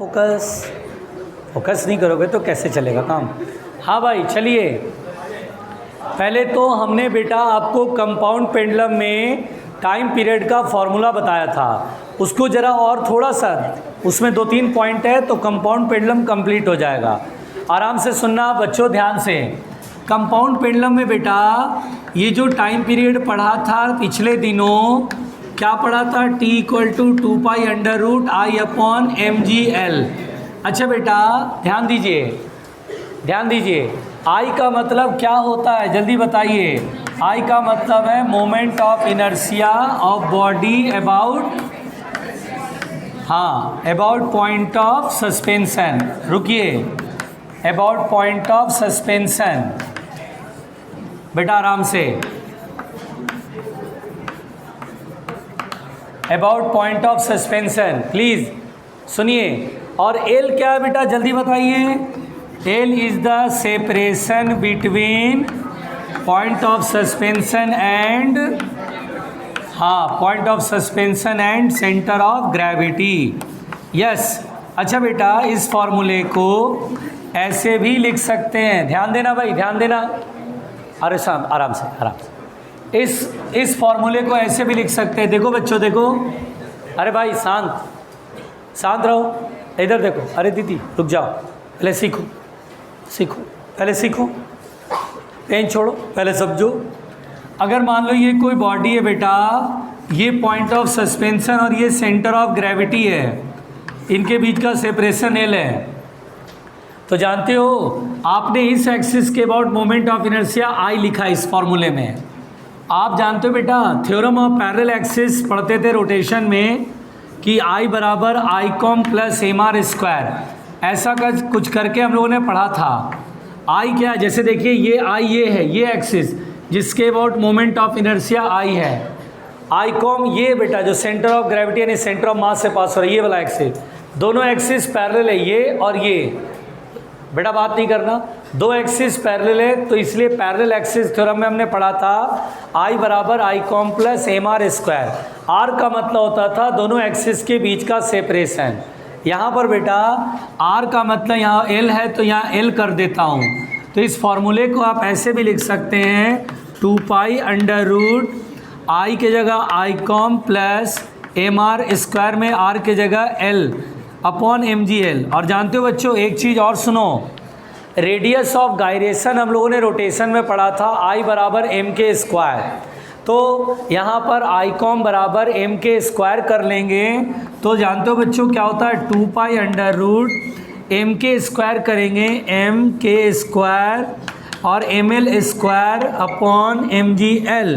Focus focus नहीं करोगे तो कैसे चलेगा काम। हाँ भाई चलिए, पहले तो हमने बेटा आपको कंपाउंड पेंडुलम में टाइम पीरियड का फॉर्मूला बताया था, उसको ज़रा और थोड़ा सा, उसमें 2-3 पॉइंट है तो कंपाउंड पेंडुलम कंप्लीट हो जाएगा। आराम से सुनना बच्चों, ध्यान से। कंपाउंड पेंडुलम में बेटा ये जो टाइम पीरियड पढ़ा था पिछले दिनों, क्या पढ़ा था? T=2π√I/mgl। अच्छा बेटा ध्यान दीजिए, ध्यान दीजिए। I का मतलब क्या होता है जल्दी बताइए। I का मतलब है moment of inertia of body about, हाँ, अबाउट पॉइंट ऑफ सस्पेंशन। रुकिए, अबाउट पॉइंट ऑफ सस्पेंशन। बेटा आराम से, about point of suspension please सुनिए। और एल क्या है बेटा जल्दी बताइए। L is the separation between point of suspension and, हाँ, point of suspension and centre of gravity. Yes. अच्छा बेटा इस फॉर्मूले को ऐसे भी लिख सकते हैं, ध्यान देना भाई, ध्यान देना। अरे शाम, आराम से आराम से। इस फॉर्मूले को ऐसे भी लिख सकते हैं, देखो बच्चों देखो। अरे भाई शांत शांत रहो, इधर देखो। अरे दीदी रुक जाओ, पहले सीखो सीखो, पहले सीखो, पेन छोड़ो, पहले समझो। अगर मान लो ये कोई बॉडी है बेटा, ये पॉइंट ऑफ सस्पेंशन और ये सेंटर ऑफ ग्रेविटी है, इनके बीच का सेपरेशन एल है, तो जानते हो आपने इस एक्सिस के about moment of inertia I लिखा इस फॉर्मूले में। आप जानते हो बेटा थ्योरम ऑफ पैरेलल एक्सिस पढ़ते थे रोटेशन में कि I बराबर I कॉम प्लस mr², ऐसा कुछ करके हम लोगों ने पढ़ा था। I क्या है, जैसे देखिए ये I ये है, ये एक्सिस जिसके about moment of inertia I है। I कॉम ये बेटा जो सेंटर ऑफ ग्रेविटी यानी सेंटर ऑफ मास से पास हो रहा है, ये वाला एक्सिस, दोनों एक्सिस पैरेलल है, ये और ये। बेटा बात नहीं करना, दो एक्सिस पैरेलल है तो इसलिए पैरेलल एक्सिस थ्योरम में हमने पढ़ा था I बराबर I com plus mr²। R का मतलब होता था दोनों एक्सिस के बीच का सेपरेशन। यहाँ पर बेटा R का मतलब यहाँ L है तो यहाँ L कर देता हूँ, तो इस फॉर्मूले को आप ऐसे भी लिख सकते हैं 2π√I के जगह I कॉम प्लस mr² में R के जगह L अपॉन mgl। और जानते हो बच्चों एक चीज़ और सुनो, रेडियस ऑफ गायरेशन हम लोगों ने रोटेशन में पढ़ा था I बराबर mk², तो यहाँ पर I कॉम बराबर mk² कर लेंगे तो जानते हो बच्चों क्या होता है 2π√mk² करेंगे mk² और ml² अपॉन mgl।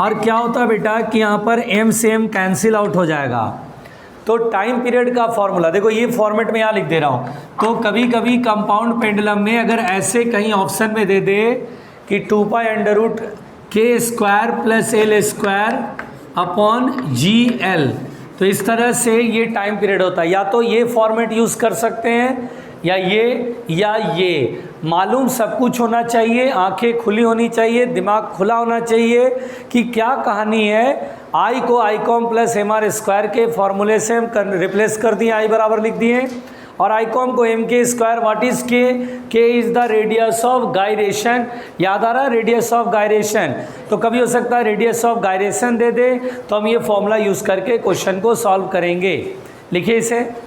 और क्या होता है बेटा कि यहाँ पर m से m कैंसिल आउट हो जाएगा। तो टाइम पीरियड का फॉर्मूला देखो, ये फॉर्मेट में यहाँ लिख दे रहा हूँ। तो कभी कभी कंपाउंड पेंडुलम में अगर ऐसे कहीं ऑप्शन में दे दे कि 2π√k² plus l² upon gl, तो इस तरह से ये टाइम पीरियड होता है। या तो ये फॉर्मेट यूज़ कर सकते हैं या ये। मालूम सब कुछ होना चाहिए, आंखें खुली होनी चाहिए, दिमाग खुला होना चाहिए कि क्या कहानी है। I को I कॉम प्लस mr² के फॉर्मूले से हम रिप्लेस कर दिए, I बराबर लिख दिए, और I कॉम को mk²। What is k? k is the radius of gyration. याद आ रहा है रेडियस ऑफ गायरेशन? तो कभी हो सकता है रेडियस ऑफ गायरेशन दे दे तो हम ये फॉर्मूला यूज़ करके क्वेश्चन को सॉल्व करेंगे। लिखिए इसे।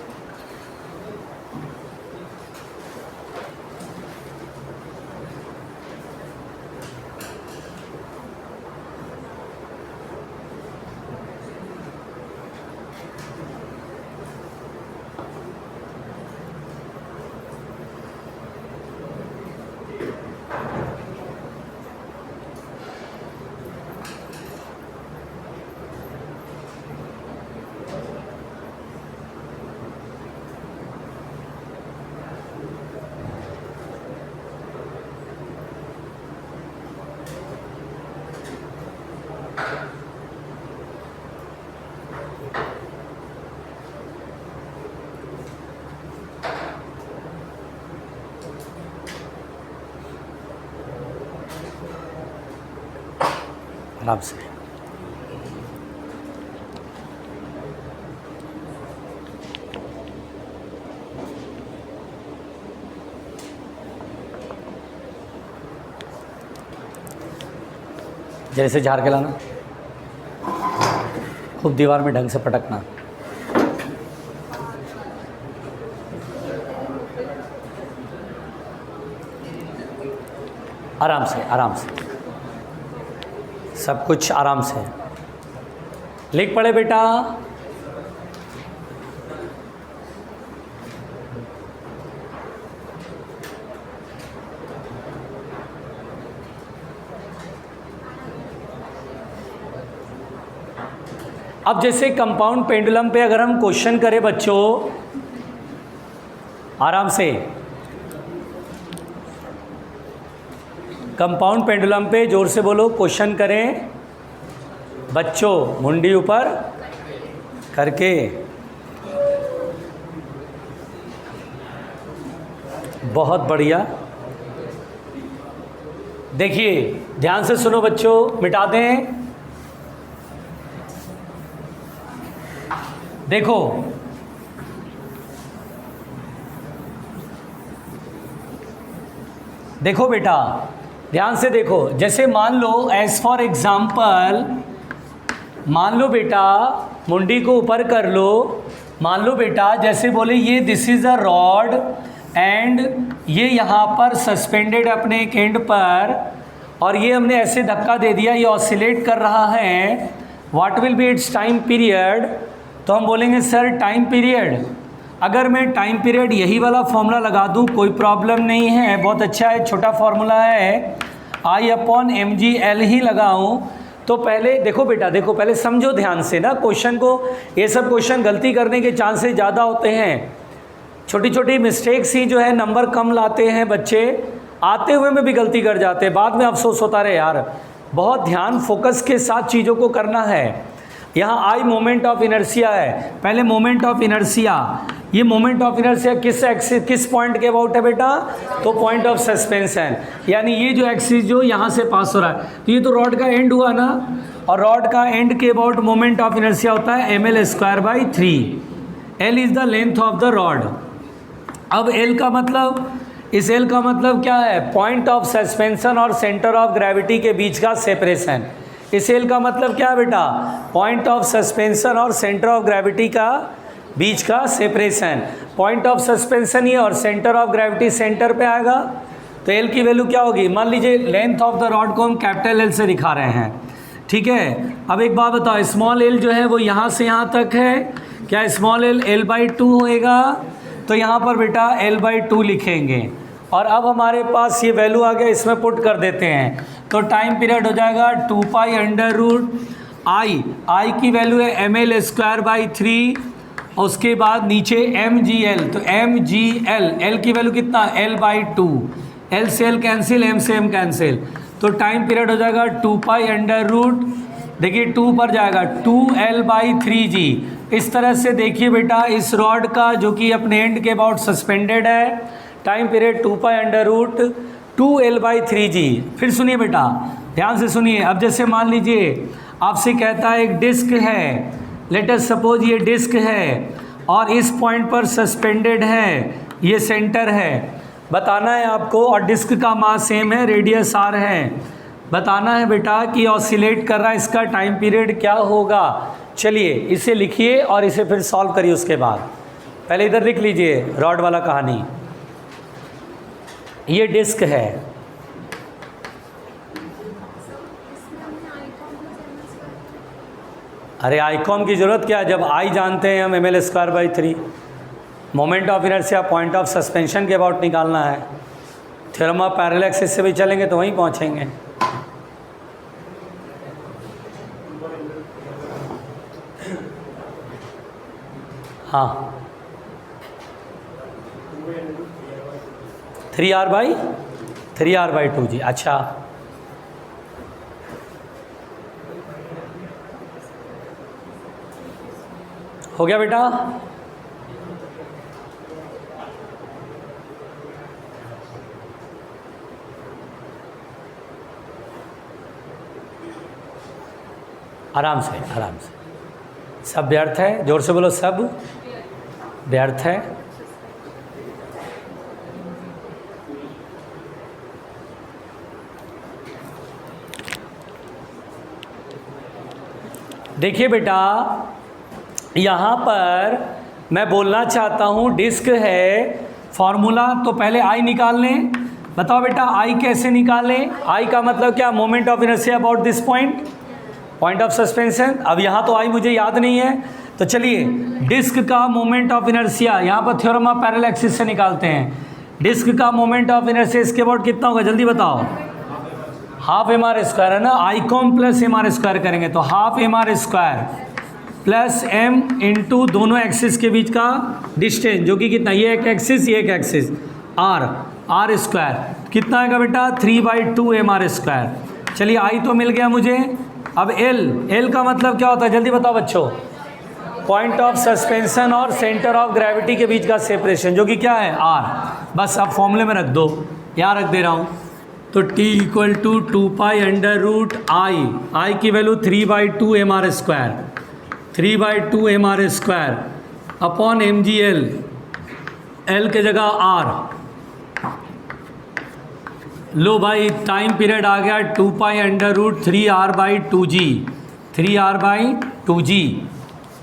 आराम से। जैसे झाड़ के लाना, खूब दीवार में ढंग से पटकना। आराम से, आराम से, सब कुछ आराम से। लिख पड़े बेटा। अब जैसे कंपाउंड पेंडुलम पे अगर हम क्वेश्चन करें बच्चों, आराम से, कंपाउंड पेंडुलम पे जोर से बोलो, क्वेश्चन करें बच्चों, मुंडी ऊपर करके। बहुत बढ़िया। देखिए ध्यान से सुनो बच्चों, मिटा दें। देखो देखो बेटा, ध्यान से देखो। जैसे मान लो एज फॉर एग्जाम्पल, मान लो बेटा, मुंडी को ऊपर कर लो। मान लो बेटा जैसे बोले ये this is a rod and ये यहाँ पर सस्पेंडेड अपने एक एंड पर, और ये हमने ऐसे धक्का दे दिया, ये ऑसिलेट कर रहा है। What will B it's time period? तो हम बोलेंगे सर टाइम पीरियड, अगर मैं टाइम पीरियड यही वाला फॉर्मूला लगा दूँ कोई प्रॉब्लम नहीं है, बहुत अच्छा है, छोटा फॉर्मूला है, I/mg/L ही लगाऊं। तो पहले देखो बेटा, देखो पहले समझो ध्यान से ना क्वेश्चन को। ये सब क्वेश्चन गलती करने के चांसेस ज़्यादा होते हैं, छोटी छोटी मिस्टेक्स ही जो है नंबर कम लाते हैं बच्चे, आते हुए में भी गलती कर जाते हैं, बाद में अफसोस होता रहे यार। बहुत ध्यान फोकस के साथ चीज़ों को करना है। यहाँ आई मोमेंट ऑफ इनर्शिया है, पहले मोमेंट ऑफ इनर्शिया, ये मोमेंट ऑफ इनर्शिया किस एक्सिस, किस पॉइंट के अबाउट है बेटा? तो पॉइंट ऑफ सस्पेंशन, यानी ये जो एक्सिस जो यहाँ से पास हो रहा है, तो ये तो रॉड का एंड हुआ ना, और रॉड का एंड के अबाउट मोमेंट ऑफ इनर्शिया होता है ml²/3। L is the length of the rod. अब L का मतलब, इस L का मतलब क्या है? पॉइंट ऑफ सस्पेंशन और सेंटर ऑफ ग्रेविटी के बीच का सेपरेशन। इस L का मतलब क्या है बेटा? पॉइंट ऑफ सस्पेंशन और सेंटर ऑफ ग्रेविटी का बीच का सेपरेशन। पॉइंट ऑफ सस्पेंशन ये और सेंटर ऑफ ग्रेविटी सेंटर पे आएगा, तो L की वैल्यू क्या होगी? मान लीजिए लेंथ ऑफ द रॉड को हम कैपिटल L से दिखा रहे हैं, ठीक है। अब एक बात बताओ, स्मॉल l जो है वो यहाँ से यहाँ तक है, क्या स्मॉल l l/2 होएगा? तो यहाँ पर बेटा l/2 लिखेंगे, और अब हमारे पास ये वैल्यू आ गया, इसमें पुट कर देते हैं, तो टाइम पीरियड हो जाएगा 2π√I। I की वैल्यू है ml²/3, उसके बाद नीचे mgl, तो mgl, L की वैल्यू कितना? l/2, L से L कैंसिल, M से M कैंसिल, तो टाइम पीरियड हो जाएगा 2π√, देखिए 2 पर जाएगा 2L/3g। इस तरह से देखिए बेटा, इस रॉड का जो कि अपने एंड के अबाउट सस्पेंडेड है, टाइम पीरियड 2π√2L/3g। फिर सुनिए बेटा, ध्यान से सुनिए। अब जैसे मान लीजिए आपसे कहता है एक डिस्क है, लेट अस सपोज ये डिस्क है और इस पॉइंट पर सस्पेंडेड है, ये सेंटर है, बताना है आपको, और डिस्क का मास सेम है, रेडियस r है, बताना है बेटा कि ऑसिलेट कर रहा है, इसका टाइम पीरियड क्या होगा। चलिए इसे लिखिए और इसे फिर सॉल्व करिए उसके बाद। पहले इधर लिख लीजिए रॉड वाला कहानी। ये डिस्क है, अरे आईकॉम की ज़रूरत क्या है जब आई जानते हैं हम ml²/3। Moment of inertia point of suspension के अबाउट निकालना है, थ्योरम ऑफ पैरेलल एक्सिस से भी चलेंगे तो वहीं पहुंचेंगे। हाँ 3r/2 जी। अच्छा हो गया बेटा? आराम से, आराम से। सब व्यर्थ है, जोर से बोलो, सब व्यर्थ है। देखिए बेटा, यहाँ पर मैं बोलना चाहता हूँ डिस्क है, फॉर्मूला तो पहले आई निकाल लें। बताओ बेटा आई कैसे निकालें? आई का मतलब क्या? Moment of inertia about this point, point of suspension. अब यहाँ तो आई मुझे याद नहीं है, तो चलिए डिस्क का मोमेंट ऑफ इनर्शिया यहाँ पर थ्योरम ऑफ पैरेलल एक्सिस से निकालते हैं। डिस्क का मोमेंट ऑफ इनर्शिया इसके अबाउट कितना होगा, जल्दी बताओ? हाफ एम आर स्क्वायर है ना, I com plus M R square करेंगे तो half M R square plus M into दोनों एक्सिस के बीच का डिस्टेंस, जो कि कितना, ये एक एक्सिस ये एक एक्सिस, आर स्क्वायर कितना आएगा बेटा 3/2 एम आर स्क्वायर। चलिए आई तो मिल गया मुझे। अब एल का मतलब क्या होता है, जल्दी बताओ बच्चों? पॉइंट ऑफ सस्पेंशन और सेंटर ऑफ ग्रेविटी के बीच का सेपरेशन, जो कि क्या है आर। बस अब फॉर्मूले में रख दो, यहाँ रख दे रहा हूँ। तो T = 2π√I, आई की value 3/2 M R square, 3/2 M R square upon mgl, L के जगह आर। लो भाई टाइम पीरियड आ गया 2π√3r/2g, 3r/2g।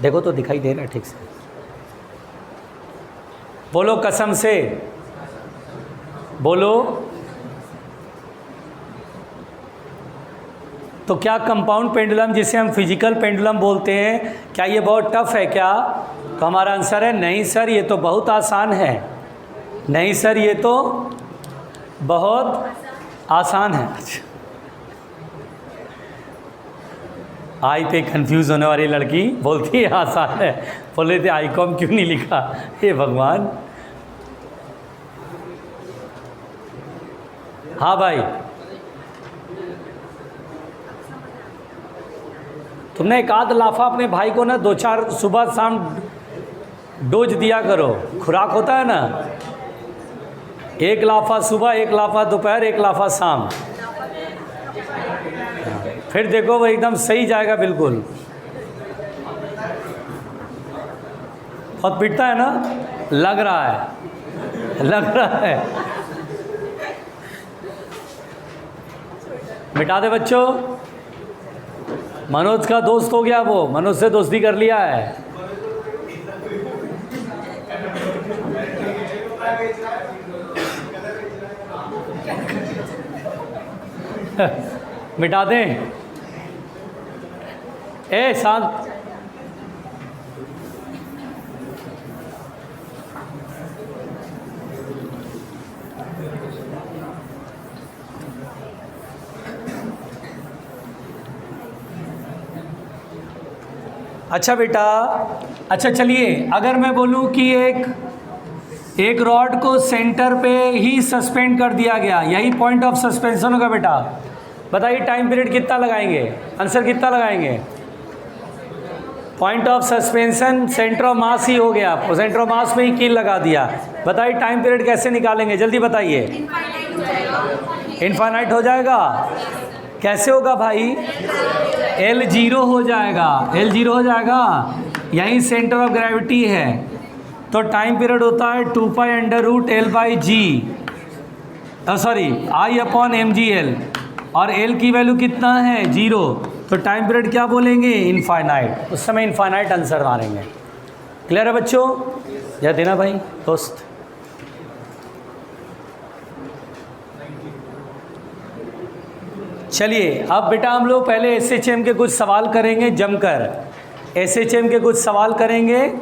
देखो तो दिखाई दे रहा है ठीक से? बोलो कसम से, बोलो। तो क्या कंपाउंड पेंडुलम, जिसे हम फिजिकल पेंडुलम बोलते हैं, क्या ये बहुत टफ है क्या? तो हमारा आंसर है नहीं सर, ये तो बहुत आसान है। नहीं सर, ये तो बहुत आसान है। आई पे कंफ्यूज होने वाली लड़की बोलती है आसान है, बोले थे आई कॉम क्यों नहीं लिखा, हे भगवान। हाँ भाई, तुमने एक आध लाफा अपने भाई को ना 2-4 सुबह शाम डोज दिया करो, खुराक होता है ना, 1 लाफा सुबह, 1 लाफा दोपहर, 1 लाफा शाम, फिर देखो वो एकदम सही जाएगा बिल्कुल। बहुत पिटता है ना, लग रहा है, लग रहा है। मिटा दे बच्चों। मनोज का दोस्त हो गया वो, मनोज से दोस्ती कर लिया है। मिटा दें। ए शांत। अच्छा बेटा, अच्छा चलिए, अगर मैं बोलूं कि एक रॉड को सेंटर पे ही सस्पेंड कर दिया गया, यही पॉइंट ऑफ सस्पेंशन होगा बेटा, बताइए टाइम पीरियड कितना लगाएंगे, आंसर कितना लगाएंगे? Point of suspension centre of mass ही हो गया, सेंटर ऑफ मास में ही कील लगा दिया। बताइए टाइम पीरियड कैसे निकालेंगे, जल्दी बताइए। इनफाइनाइट हो जाएगा। कैसे होगा भाई? L 0 हो जाएगा, L 0 हो जाएगा, यही सेंटर ऑफ ग्रेविटी है। तो टाइम पीरियड होता है 2π√L/g, सॉरी I/mgl, और L की वैल्यू कितना है 0, तो टाइम पीरियड क्या बोलेंगे? इनफाइनाइट। उस समय इनफाइनाइट आंसर मारेंगे। क्लियर है बच्चों? या देना भाई दोस्त। चलिए अब बेटा हम लोग पहले SHM के कुछ सवाल करेंगे जमकर, SHM के कुछ सवाल करेंगे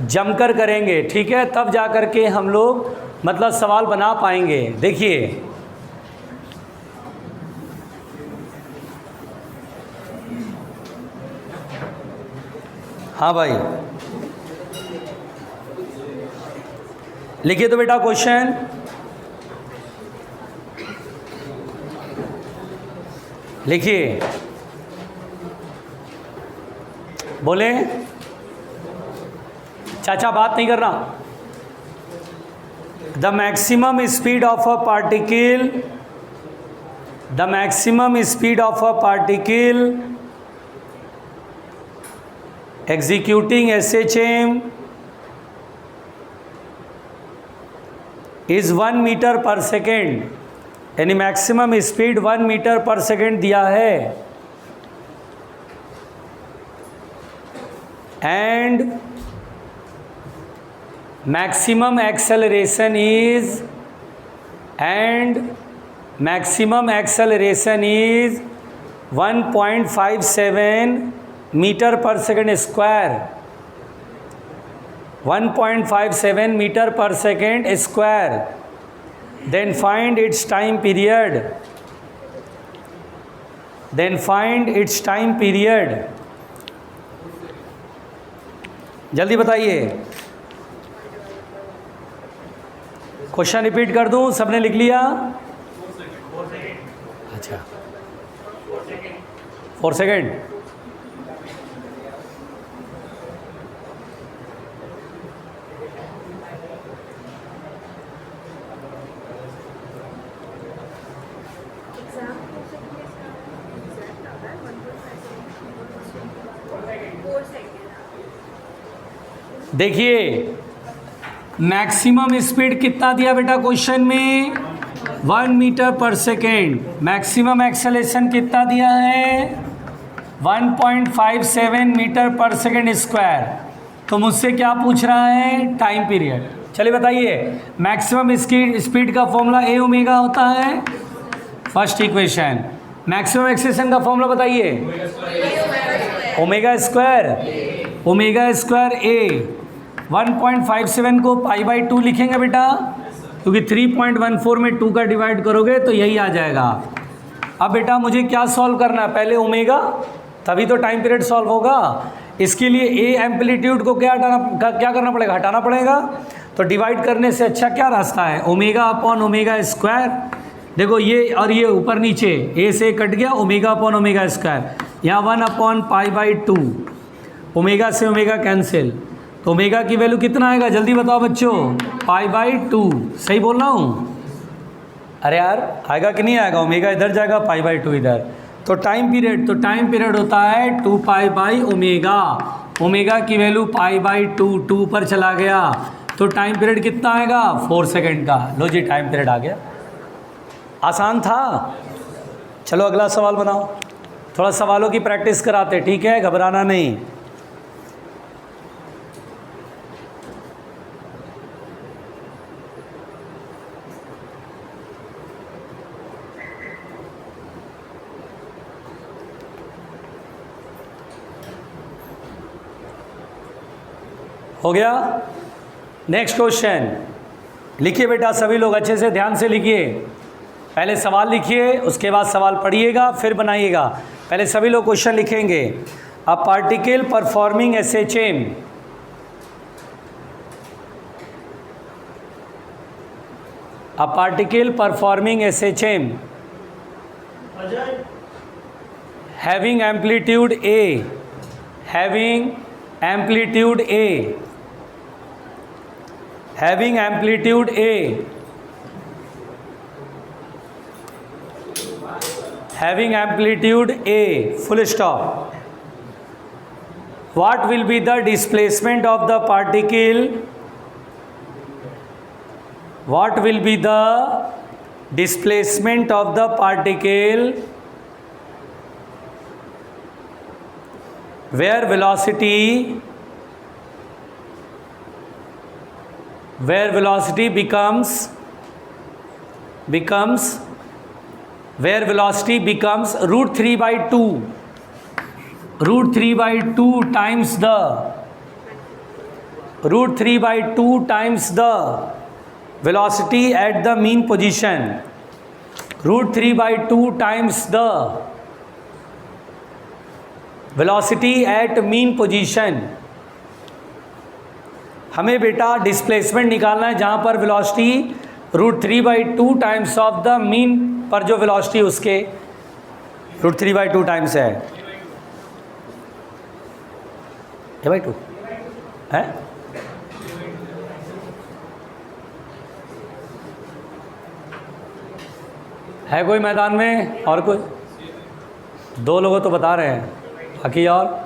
जमकर करेंगे, ठीक है? तब जा कर के हम लोग मतलब सवाल बना पाएंगे। देखिए हाँ भाई, लिखिए तो बेटा क्वेश्चन। लिखिए, बोले चाचा बात नहीं करना। The maximum speed of a particle, the maximum speed of a particle executing SHM is 1 metre per second, यानी maximum speed 1 metre per second दिया है। and maximum acceleration is 1.57 meter per second square. 1.57 meter per second square. Then find its time period. जल्दी बताइए. Question repeat कर दूं, सबने लिख लिया? अच्छा, 4 सेकेंड. देखिए मैक्सिमम स्पीड कितना दिया बेटा क्वेश्चन में? 1 metre per second. Maximum acceleration कितना दिया है? 1.57 मीटर पर सेकेंड स्क्वायर. तो मुझसे क्या पूछ रहा है? Time period. चलिए बताइए, मैक्सिमम स्पीड का फॉर्मूला ए ओमेगा होता है. First equation. मैक्सिमम एक्सेलेरेशन का फॉर्मूला बताइए. ओमेगा स्क्वायर ए. 1.57 को π/2 लिखेंगे बेटा, क्योंकि 3.14 में 2 का डिवाइड करोगे तो यही आ जाएगा. अब बेटा मुझे क्या सॉल्व करना है? पहले ओमेगा, तभी तो टाइम पीरियड सॉल्व होगा. इसके लिए ए एम्पलीट्यूड को क्या करना पड़ेगा? हटाना पड़ेगा. तो डिवाइड करने से अच्छा क्या रास्ता है? Omega upon omega square. देखो ये और ये ऊपर नीचे ए से कट गया, ओमेगा अपॉन ओमेगा स्क्वायर. यहाँ 1 अपॉन π/2. ओमेगा से ओमेगा कैंसिल. तो ओमेगा की वैल्यू कितना आएगा? जल्दी बताओ बच्चों. π/2. सही बोल रहा हूँ? अरे यार आएगा कि नहीं आएगा? ओमेगा इधर जाएगा, π/2 इधर. तो टाइम पीरियड होता है 2π/ओमेगा. ओमेगा की वैल्यू π/2, 2 पर चला गया. तो टाइम पीरियड कितना आएगा? 4 सेकेंड का. लो जी, टाइम पीरियड आ गया. आसान था. चलो अगला सवाल बनाओ. थोड़ा सवालों की प्रैक्टिस कराते, ठीक है? घबराना नहीं. हो गया? नेक्स्ट क्वेश्चन लिखिए बेटा, सभी लोग अच्छे से ध्यान से लिखिए. पहले सवाल लिखिए, उसके बाद सवाल पढ़िएगा, फिर बनाइएगा. पहले सभी लोग क्वेश्चन लिखेंगे. A particle performing SHM having amplitude A full stop. What will be the displacement of the particle? What will be the displacement of the particle where velocity becomes √3/2 times the velocity at the mean position. √3/2 times the velocity at mean position. हमें बेटा displacement निकालना है जहाँ पर velocity √3/2 times of the mean पर जो velocity उसके √3/2 times है. a/2 है कोई मैदान में? और कोई? 2 लोगों तो बता रहे हैं, बाकी और?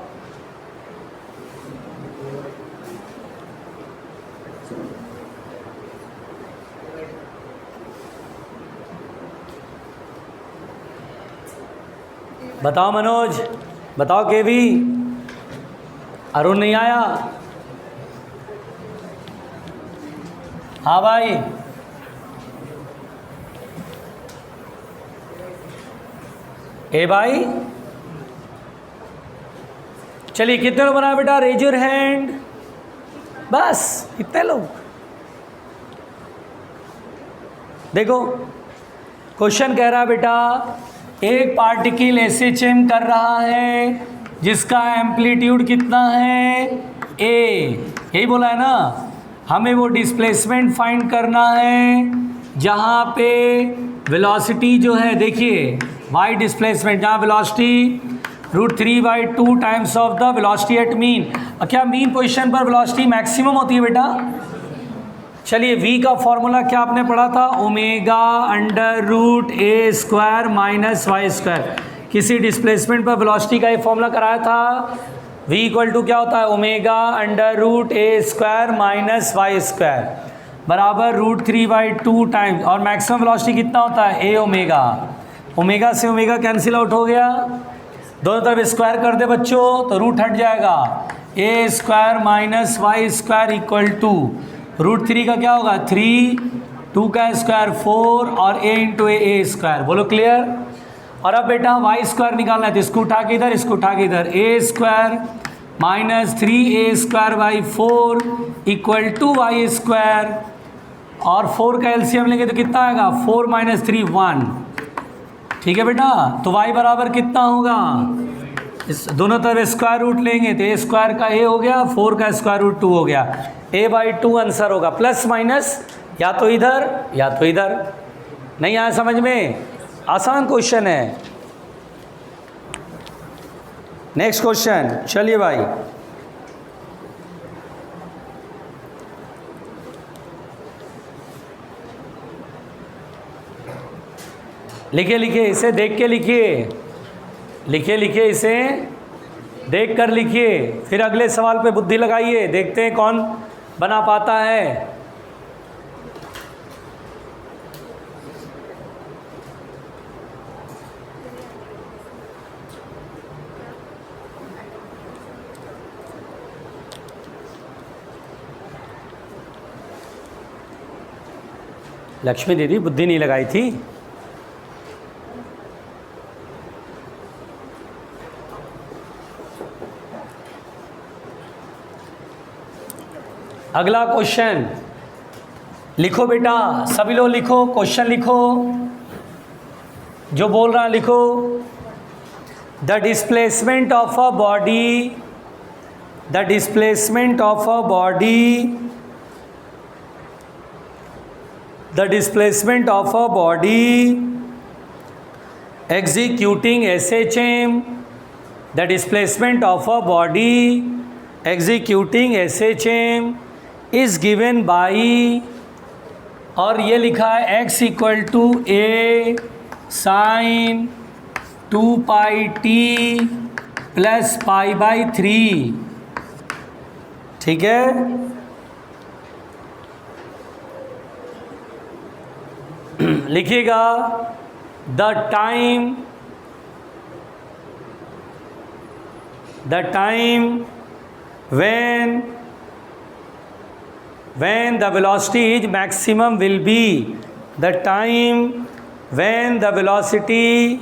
बताओ मनोज, बताओ केवी. अरुण नहीं आया? हाँ भाई, ए भाई, चलिए कितने लोग बना बेटा, रेज योर हैंड। बस कितने लोग? देखो क्वेश्चन कह रहा है बेटा, एक पार्टिकल SHM कर रहा है जिसका एम्पलीट्यूड कितना है, ए, यही बोला है ना। हमें वो डिस्प्लेसमेंट फाइंड करना है जहाँ पे वेलोसिटी जो है, देखिए वाई डिस्प्लेसमेंट, जहाँ velocity √3/2 times of the velocity at mean. क्या मीन पोजीशन पर वेलोसिटी मैक्सिमम होती है बेटा? चलिए v का फॉर्मूला क्या आपने पढ़ा था, ω√a² माइनस y²। किसी डिस्प्लेसमेंट पर वेलोसिटी का ये फॉर्मूला कराया था। v इक्वल टू क्या होता है, ω√a² माइनस y² बराबर √3/2 टाइम्स, और मैक्सिमम वेलोसिटी कितना होता है, a ओमेगा। ओमेगा से ओमेगा कैंसिल आउट हो गया, दोनों तरफ स्क्वायर कर दे बच्चों तो रूट हट जाएगा। a² minus y² equal to √3 का क्या होगा 3, 2 का स्क्वायर 4 और a इंटू a²। बोलो क्लियर। और अब बेटा y² निकालना है तो इसको उठा के इधर, इसको उठा के इधर, a² minus 3a²/4 equal to y², और 4 का एलसीएम लेंगे तो कितना आएगा, 4 - 3 1। ठीक है बेटा, तो y बराबर कितना होगा, इस दोनों तरफ स्क्वायर रूट लेंगे तो a² का a हो गया, 4 का स्क्वायर रूट 2 हो गया, a/2 आंसर होगा। प्लस माइनस या तो इधर या तो इधर। नहीं आया समझ में? आसान क्वेश्चन है। नेक्स्ट क्वेश्चन, चलिए भाई, लिखिए लिखिए, इसे देख के लिखिए, लिखिए लिखिए, इसे देख कर लिखिए, फिर अगले सवाल पे बुद्धि लगाइए, देखते हैं कौन बना पाता है। लक्ष्मी दीदी बुद्धि नहीं लगाई थी। अगला क्वेश्चन लिखो बेटा, सभी लोग लिखो, क्वेश्चन लिखो, जो बोल रहा है लिखो। The displacement of a body, the displacement of a body, the displacement of a body executing SHM, the displacement of a body executing SHM is given by, और ये लिखा है x equal to a sine 2πt plus π/3। ठीक है, लिखिएगा the time when the velocity is maximum will be, the time when the velocity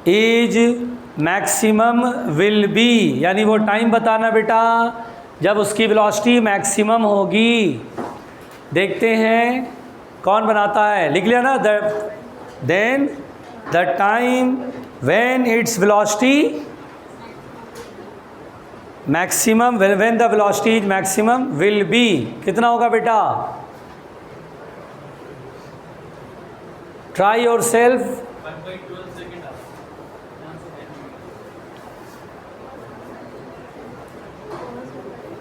is maximum will be, यानी वो time बताना बेटा जब उसकी वेलोसिटी मैक्सिमम होगी। देखते हैं कौन बनाता है, लिख लिया ना, then the time when its velocity maximum, when the velocity is maximum will be, कितना होगा बेटा, try yourself। 1/12 सेकेंड।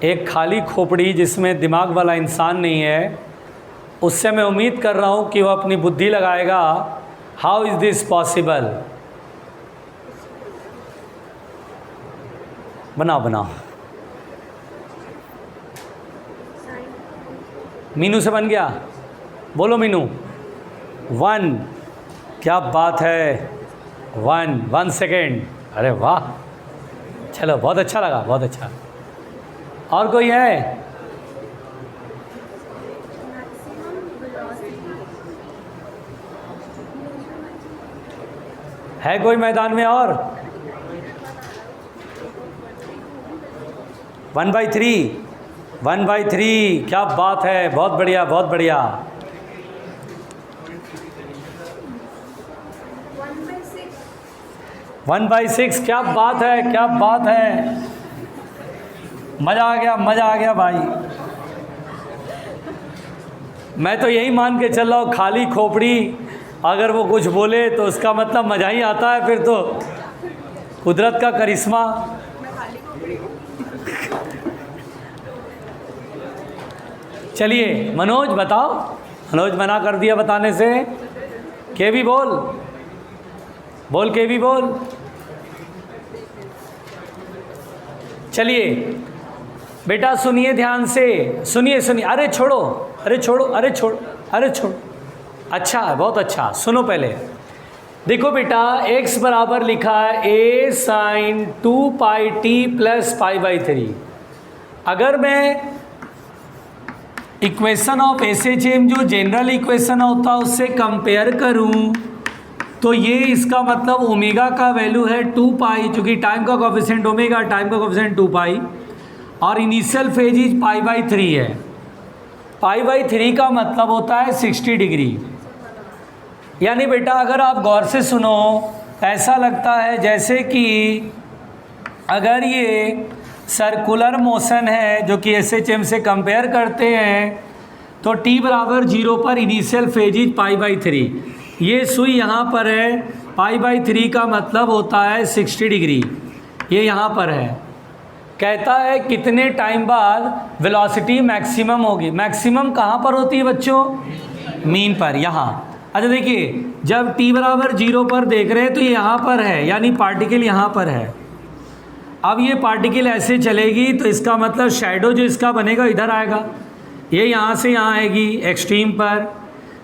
एक खाली खोपड़ी जिसमें दिमाग वाला इंसान नहीं है, उससे मैं उम्मीद कर रहा हूँ कि वो अपनी बुद्धि लगाएगा। How is this possible? बनाओ बनाओ, मीनू से बन गया, बोलो मीनू। 1, क्या बात है, 1 सेकेंड, अरे वाह, चलो बहुत अच्छा लगा, बहुत अच्छा। और कोई है? है कोई मैदान में और? 1/3, 1/3, क्या बात है, बहुत बढ़िया बहुत बढ़िया। 1/6, क्या बात है क्या बात है, मज़ा आ गया भाई। मैं तो यही मान के चल रहा हूँ, खाली खोपड़ी अगर वो कुछ बोले तो उसका मतलब मज़ा ही आता है, फिर तो कुदरत का करिश्मा। चलिए मनोज बताओ। मनोज मना कर दिया बताने से। के भी बोल के भी बोल। चलिए बेटा सुनिए ध्यान से, सुनिए। अरे छोड़ो। अच्छा है, बहुत अच्छा। सुनो पहले, देखो बेटा x बराबर लिखा है a sin 2πt प्लस π/3। अगर मैं इक्वेशन ऑफ SHM जो जनरल इक्वेशन होता है उससे कंपेयर करूं तो ये इसका मतलब ओमेगा का वैल्यू है 2π, चूँकि टाइम का कोफिशिएंट ओमेगा, टाइम का कोफिशिएंट 2π और इनिशियल फेज इज π/3 है। π/3 का मतलब होता है 60 डिग्री। यानी बेटा अगर आप गौर से सुनो, ऐसा लगता है जैसे कि अगर ये सर्कुलर मोशन है जो कि SHM से कंपेयर करते हैं तो t बराबर 0 पर इनिशियल फेज इज π/3। ये सुई यहाँ पर है, π/3 का मतलब होता है 60 डिग्री, ये यहाँ पर है। कहता है कितने टाइम बाद वेलोसिटी मैक्सिमम होगी। मैक्सिमम कहाँ पर होती है बच्चों? मीन पर, यहाँ। अच्छा देखिए, जब t बराबर 0 पर देख रहे हैं तो ये यहाँ पर है, यानी पार्टिकल यहाँ पर है। अब ये पार्टिकल ऐसे चलेगी तो इसका मतलब शैडो जो इसका बनेगा इधर आएगा, ये यहाँ से यहाँ आएगी एक्सट्रीम पर।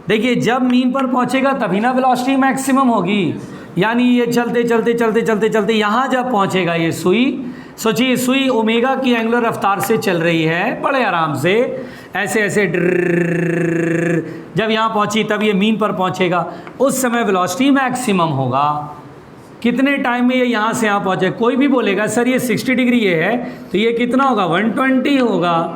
देखिए जब मीन पर पहुँचेगा तभी ना वेलोसिटी मैक्सिमम होगी, यानी ये चलते चलते चलते चलते चलते यहाँ जब पहुँचेगा ये सुई, सोचिए सुई ओमेगा की एंगुलर रफ्तार से चल रही है बड़े आराम से, ऐसे ऐसे जब यहाँ पहुँची तब ये मीन पर पहुँचेगा, उस समय वेलोसिटी मैक्सिमम होगा। कितने टाइम में ये यहाँ से यहाँ पहुँचे? कोई भी बोलेगा सर ये 60 डिग्री ये है तो ये कितना होगा? 120 होगा।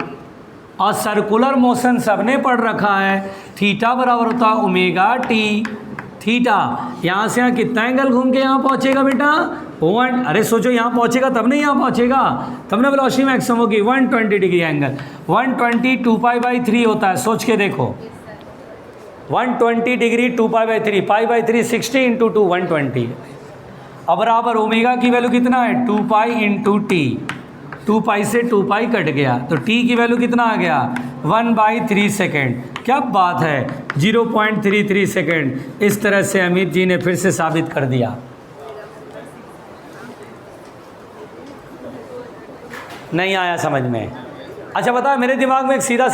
और सर्कुलर मोशन सबने पढ़ रखा है, थीटा बराबर होता है ओमेगा टी। थीटा यहाँ से यहाँ कितना एंगल घूम के यहाँ पहुँचेगा बेटा? अरे सोचो यहाँ पहुँचेगा तब नहीं यहाँ पहुँचेगा, तब ना वेलोसिटी मैक्सिमम होगी। 120 डिग्री एंगल, 120 2π/3 होता है, सोच के देखो। 120 डिग्री 2π/3, π/3 60 × 2 120। अब बराबर ओमेगा की वैल्यू कितना है? 2π × t। 2π से 2π कट गया तो t की वैल्यू कितना आ गया? 1/3 सेकेंड। क्या बात है, 0.33 सेकेंड। इस तरह से अमित जी ने फिर से साबित कर दिया। नहीं आया समझ में? अच्छा बता, मेरे दिमाग में एक सीधा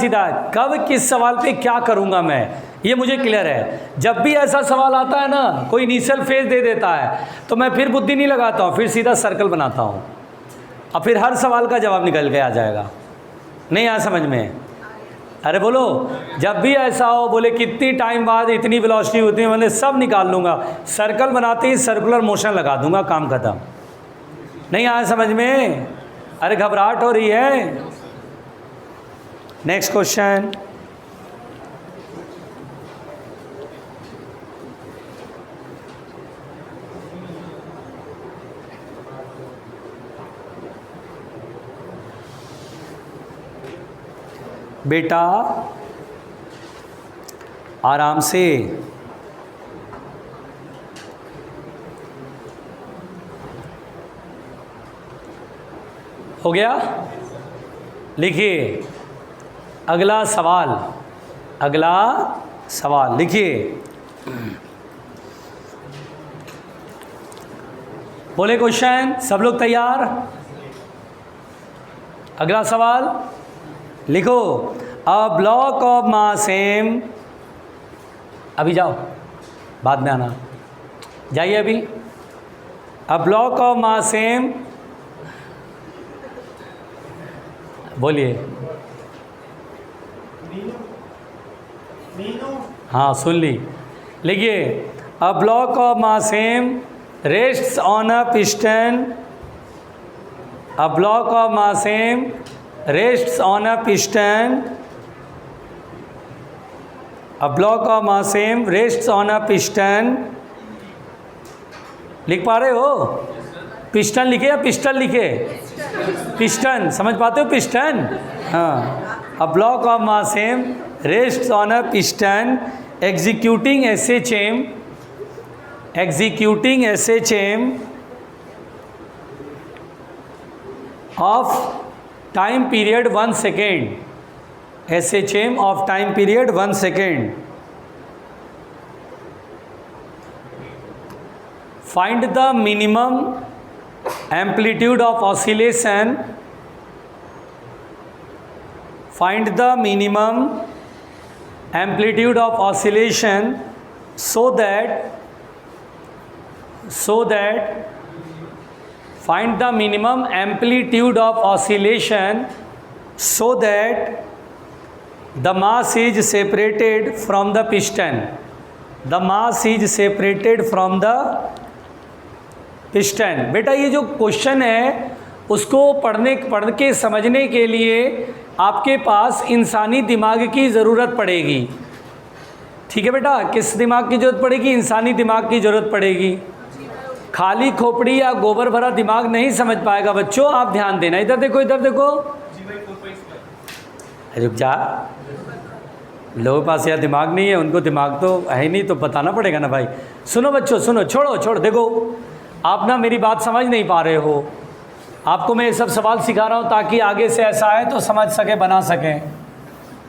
कब किस सवाल पे क्या करूँगा मैं, ये मुझे क्लियर है। जब भी ऐसा सवाल आता है ना, कोई इनिशियल फेज दे देता है तो मैं फिर बुद्धि नहीं लगाता हूँ, फिर सीधा सर्कल बनाता हूँ और फिर हर सवाल का जवाब निकल के आ जाएगा। नहीं आया समझ में? अरे बोलो, जब भी ऐसा हो, बोले कितनी टाइम बाद इतनी वेलोसिटी होती है, मैंने सब निकाल लूँगा, सर्कल बनाते ही सर्कुलर मोशन लगा दूँगा, काम खत्म। नहीं आया समझ में? अरे घबराहट हो रही है। Next question. बेटा आराम से, हो गया? लिखिए अगला सवाल लिखिए। बोले क्वेश्चन, सब लोग तैयार? अगला सवाल लिखो। A block of mass m, अभी जाओ, बाद में आना, जाइए अभी। A block of mass m बोलिए। हाँ सुन ली। लिखिए, a block of mass m rests on a piston, a block of mass m rests on a piston, a block of mass m rests on a piston. लिख पा रहे हो? Piston लिखे या पिस्टल लिखे? पिस्टन, समझ पाते हो पिस्टन? हाँ। A block of mass m rests on a piston executing SHM, executing SHM of time period 1 second, SHM of time period 1 second. Find the minimum amplitude of oscillation, find the minimum amplitude of oscillation so that find the minimum amplitude of oscillation so that the mass is separated from the piston, the mass is separated from the piston। बेटा ये जो question है उसको पढ़ के समझने के लिए आपके पास इंसानी दिमाग की ज़रूरत पड़ेगी। ठीक है बेटा, किस दिमाग की ज़रूरत पड़ेगी? इंसानी दिमाग की ज़रूरत पड़ेगी। खाली खोपड़ी या गोबर भरा दिमाग नहीं समझ पाएगा बच्चों, आप ध्यान देना। इधर देखो, इधर देखो। रुक जा, लोगों के पास यार दिमाग नहीं है, उनको दिमाग तो है नहीं, तो बताना पड़ेगा ना भाई। सुनो बच्चों, सुनो, छोड़ो, देखो आप ना मेरी बात समझ नहीं पा रहे हो। आपको मैं ये सब सवाल सिखा रहा हूँ ताकि आगे से ऐसा आए तो समझ सके, बना सकें।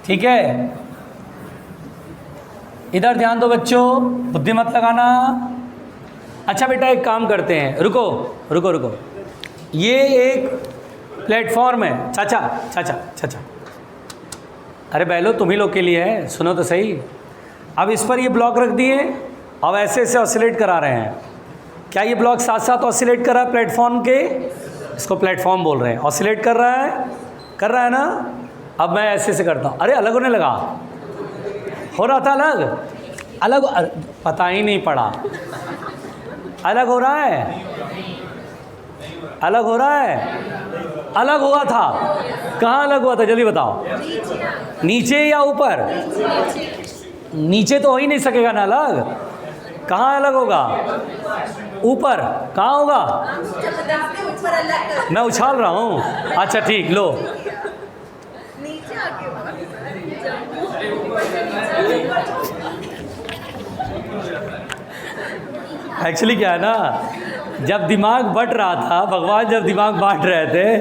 ठीक है, इधर ध्यान दो बच्चों, बुद्धि मत लगाना। अच्छा बेटा, एक काम करते हैं, रुको। ये एक प्लेटफॉर्म है। चाचा, अरे बैलो तुम ही लोग के लिए है, सुनो तो सही। अब इस पर ये ब्लॉक रख दिए, अब ऐसे ऑसिलेट करा रहे हैं। क्या ये ब्लॉक साथ साथ ऑसिलेट कर रहा है प्लेटफॉर्म के? इसको प्लेटफॉर्म बोल रहे हैं। ऑसिलेट कर रहा है ना। अब मैं ऐसे से करता हूँ, अरे अलग होने लगा, हो रहा था अलग, पता ही नहीं पड़ा। अलग हो रहा है, अलग हुआ था। कहाँ अलग हुआ था जल्दी बताओ? नीचे या ऊपर? नीचे तो हो ही नहीं सकेगा ना अलग। कहाँ अलग होगा? ऊपर। कहाँ होगा? मैं उछाल रहा हूँ। अच्छा ठीक, लो। एक्चुअली क्या है ना, जब दिमाग बट रहा था, भगवान जब दिमाग बांट रहे थे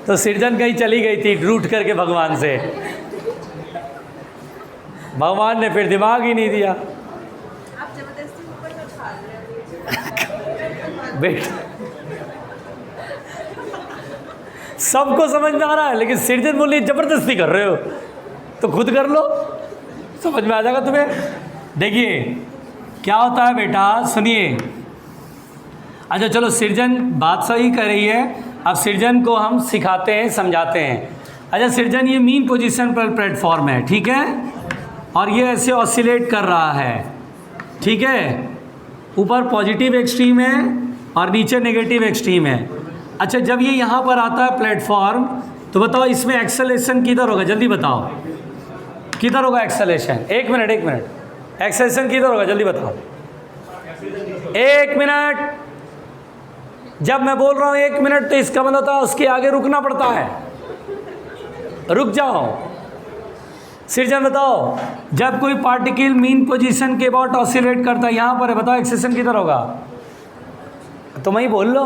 तो सृजन कहीं चली गई थी रूठ करके भगवान से। भगवान ने फिर दिमाग ही नहीं दिया। बेटा सबको समझ में आ रहा है, लेकिन सृजन बोलिए जबरदस्ती कर रहे हो तो खुद कर लो, समझ में आ जाएगा तुम्हें। देखिए क्या होता है बेटा, सुनिए। अच्छा चलो, सृजन बात सही कर रही है। अब सृजन को हम सिखाते हैं, समझाते हैं। अच्छा सृजन, ये मीन पोजीशन पर प्लेटफॉर्म है, ठीक है, और ये ऐसे ऑसिलेट कर रहा है, ठीक है। ऊपर पॉजिटिव एक्सट्रीम है और नीचे नेगेटिव एक्सट्रीम है। अच्छा जब ये यहाँ पर आता है प्लेटफॉर्म, तो बताओ इसमें एक्सेलेरेशन किधर होगा? जल्दी बताओ किधर होगा एक्सेलेरेशन? एक मिनट, एक्सेलेरेशन किधर होगा? जल्दी बताओ। एक मिनट, जब मैं बोल रहा हूँ 1 मिनट तो इसका मतलब था उसके आगे रुकना पड़ता है। रुक जाओ। सृजन बताओ, जब कोई पार्टिकल मीन पोजीशन के अबाउट ऑसिलेट करता है, यहाँ पर है, बताओ एक्सेलेरेशन किधर होगा? तुम ही बोल लो,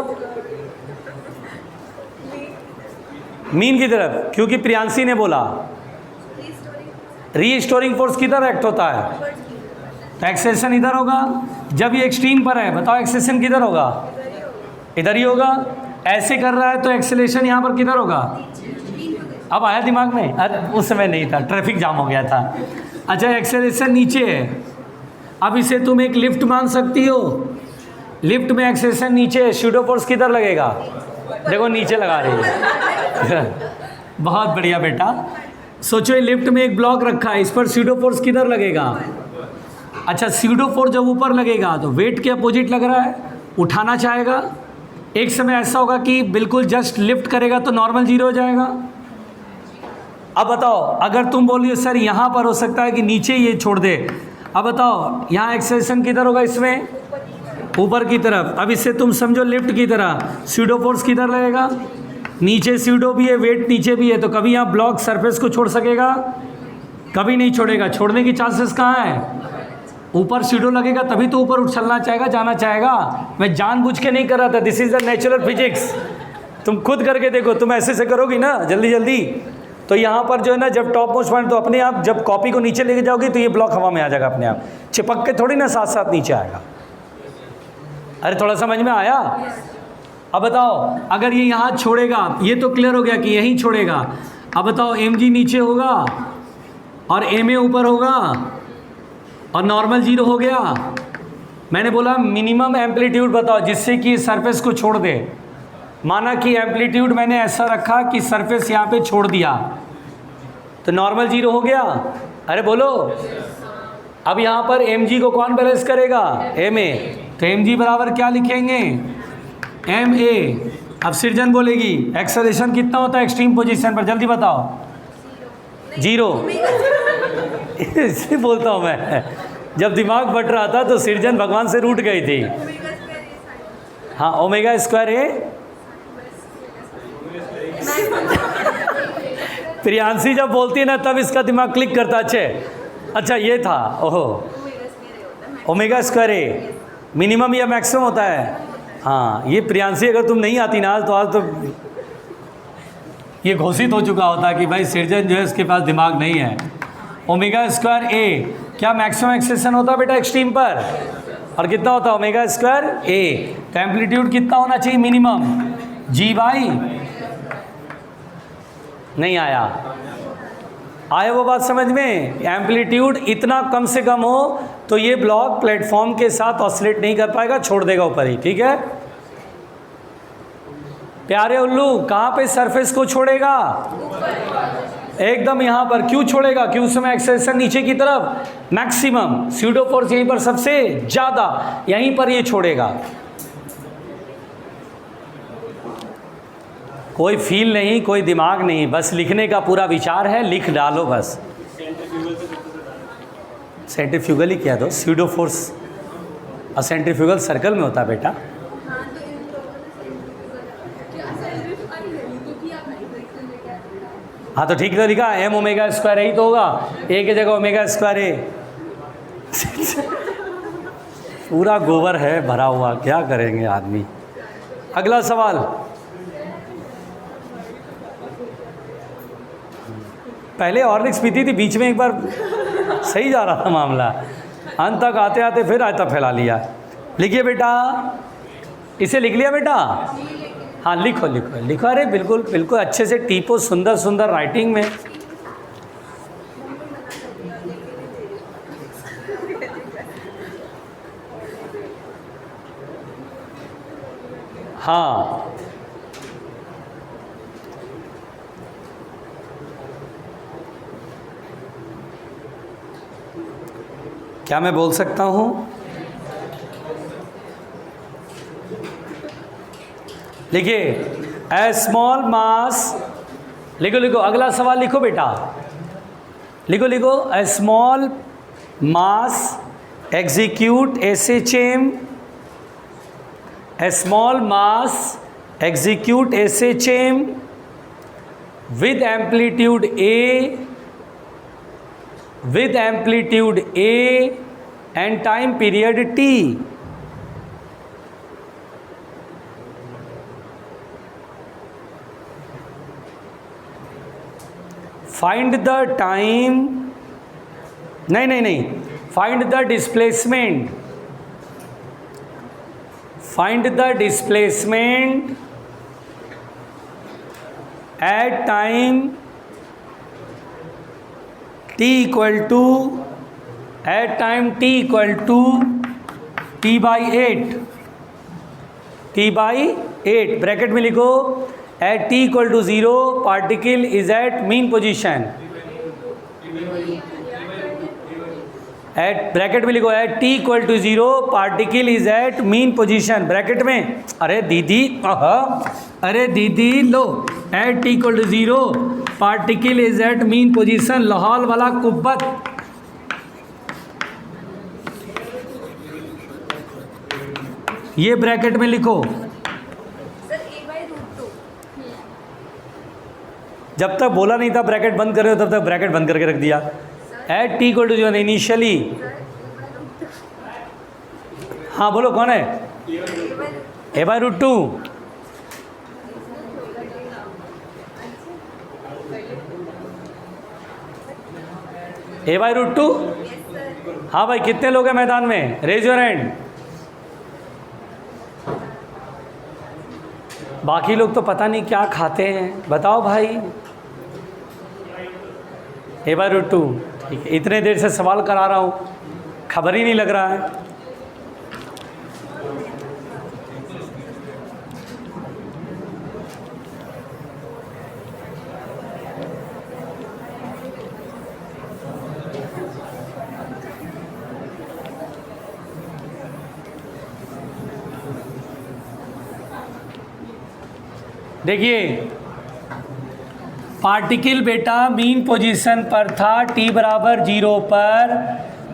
मीन की तरफ, क्योंकि प्रियांशी ने बोला। रीस्टोरिंग फोर्स किधर एक्ट होता है? तो एक्सेलेरेशन इधर होगा। जब ये एक्सट्रीम पर है, बताओ एक्सेलेरेशन किधर होगा? इधर ही होगा। ऐसे कर रहा है तो एक्सेलेरेशन यहाँ पर किधर होगा? अब आया दिमाग में? अरे उस समय नहीं था, ट्रैफिक जाम हो गया था। अच्छा एक्सेलेरेशन नीचे है। अब इसे तुम एक लिफ्ट मान सकती हो। लिफ्ट में एक्सेलेरेशन नीचे है, शूडो फोर्स किधर लगेगा? देखो नीचे लगा रही है। बहुत बढ़िया बेटा। सोचो ये लिफ्ट में एक ब्लॉक रखा है, इस पर स्यूडो फोर्स किधर लगेगा? अच्छा, स्यूडो फोर्स जब ऊपर लगेगा तो वेट के अपोजिट लग रहा है, उठाना चाहेगा। एक समय ऐसा होगा कि बिल्कुल जस्ट लिफ्ट करेगा तो नॉर्मल जीरो हो जाएगा। अब बताओ, अगर तुम बोलिए सर यहाँ पर हो सकता है कि नीचे ये छोड़ दे, अब बताओ यहाँ एक्सेलेरेशन किधर होगा? इसमें ऊपर की तरफ। अब इससे तुम समझो लिफ्ट की तरह, स्यूडो फोर्स किधर लगेगा? नीचे स्यूडो भी है, वेट नीचे भी है, तो कभी यहाँ ब्लॉक सरफेस को छोड़ सकेगा? कभी नहीं छोड़ेगा। छोड़ने की चांसेस कहाँ है? ऊपर स्यूडो लगेगा तभी तो ऊपर उछलना चाहेगा, जाना चाहेगा। मैं जानबूझ के नहीं कर रहा था, this is the natural physics. तुम खुद करके देखो, तुम ऐसे से करोगी ना जल्दी जल्दी, तो यहाँ पर जो है ना, जब टॉप मोस्ट पॉइंट, तो अपने आप जब कॉपी को नीचे लेके जाओगी तो ये ब्लॉक हवा में आ जाएगा अपने आप, चिपक के थोड़ी ना साथ साथ नीचे आएगा। अरे थोड़ा समझ में आया? अब बताओ, अगर ये यहाँ छोड़ेगा, ये तो क्लियर हो गया कि यहीं छोड़ेगा। अब बताओ, mg नीचे होगा और ma ऊपर होगा और नॉर्मल जीरो हो गया। मैंने बोला मिनिमम एम्पलीट्यूड बताओ जिससे कि सरफेस को छोड़ दे। माना कि एम्पलीट्यूड मैंने ऐसा रखा कि सरफेस यहाँ पे छोड़ दिया तो नॉर्मल जीरो हो गया। अरे बोलो, अब यहाँ पर mg को कौन बैलेंस करेगा? ma। तो mg बराबर क्या लिखेंगे? ma। अब सृजन बोलेगी एक्सेलरेशन कितना होता है एक्सट्रीम पोजीशन पर? जल्दी बताओ। जीरो। इसलिए बोलता हूँ मैं, जब दिमाग बट रहा था तो सृजन भगवान से रूठ गई थी। हाँ, ओमेगा स्क्वायर है। प्रियांशी जब बोलती है ना तब इसका दिमाग क्लिक करता। अच्छा ये था, ओहो, ओमेगा स्क्वायर है मिनिमम या मैक्सिमम होता है। हाँ, ये प्रियांशी अगर तुम नहीं आती ना तो आज तो ये घोषित हो चुका होता कि भाई सृजन जो है उसके पास दिमाग नहीं है। ओमेगा स्क्वायर ए क्या मैक्सिमम एक्सेलेरेशन होता है बेटा एक्सट्रीम पर? और कितना होता है? ओमेगा स्क्वायर ए। तो एम्पलीट्यूड कितना होना चाहिए मिनिमम? Ji by. नहीं आया? आया वो बात समझ में? एम्पलीट्यूड इतना कम से कम हो तो ये ब्लॉक प्लेटफॉर्म के साथ ऑसिलेट नहीं कर पाएगा, छोड़ देगा ऊपर ही। ठीक है प्यारे उल्लू, कहाँ पे सरफेस को छोड़ेगा? एकदम यहाँ पर। क्यों छोड़ेगा? क्यों? उस समय एक्सेलेरेशन नीचे की तरफ मैक्सिमम, स्यूडो फोर्स यहीं पर सबसे ज़्यादा, यहीं पर ये छोड़ेगा। कोई फील नहीं, कोई दिमाग नहीं, बस लिखने का पूरा विचार है, लिख डालो बस। सेंट्रीफ्यूगल ही क्या दो, स्यूडो फोर्स और सेंट्रीफ्यूगल सर्कल में होता है बेटा। हाँ तो ठीक तो लिखा, एम ओमेगा स्क्वायर ही तो होगा, ए की जगह ओमेगा स्क्वायर ए। पूरा गोबर है भरा हुआ, क्या करेंगे आदमी। अगला सवाल, पहले हॉर्लिक्स पीती थी, बीच में एक बार सही जा रहा था मामला, अंत तक आते आते फिर आयता फैला लिया। लिखिए बेटा, इसे लिख लिया बेटा? हाँ लिखो लिखो लिखो। अरे बिल्कुल बिल्कुल अच्छे से टीपो, सुंदर सुंदर राइटिंग में। हाँ क्या मैं बोल सकता हूँ? लिखिए, ए स्मॉल मास, लिखो लिखो, अगला सवाल लिखो बेटा, लिखो लिखो। A small mass execute SHM, a small mass execute SHM with amplitude A and time period T. Find the time, नहीं, find the displacement, at time t equal to T by 8, bracket में लिखो at t equal to 0 particle is at mean position, at bracket में लिखो at t equal to 0 particle is at mean position bracket में। अरे दीदी अरे दीदी लो, at t equal to 0 particle is at mean position, लाहौल वाला कुब्बत। ये ब्रैकेट में लिखो। जब तक बोला नहीं था ब्रैकेट बंद कर रहे हो तब तक ब्रैकेट बंद करके रख दिया। At t equal to 0 initially, हाँ बोलो कौन है? a/√2। a/√2। हाँ भाई, कितने लोग हैं मैदान में? Raise your hand. बाकी लोग तो पता नहीं क्या खाते हैं, बताओ भाई। a/√2, ठीक है। इतने देर से सवाल करा रहा हूँ, खबर ही नहीं लग रहा है। देखिए पार्टिकल बेटा मीन पोजीशन पर था, t बराबर 0 पर।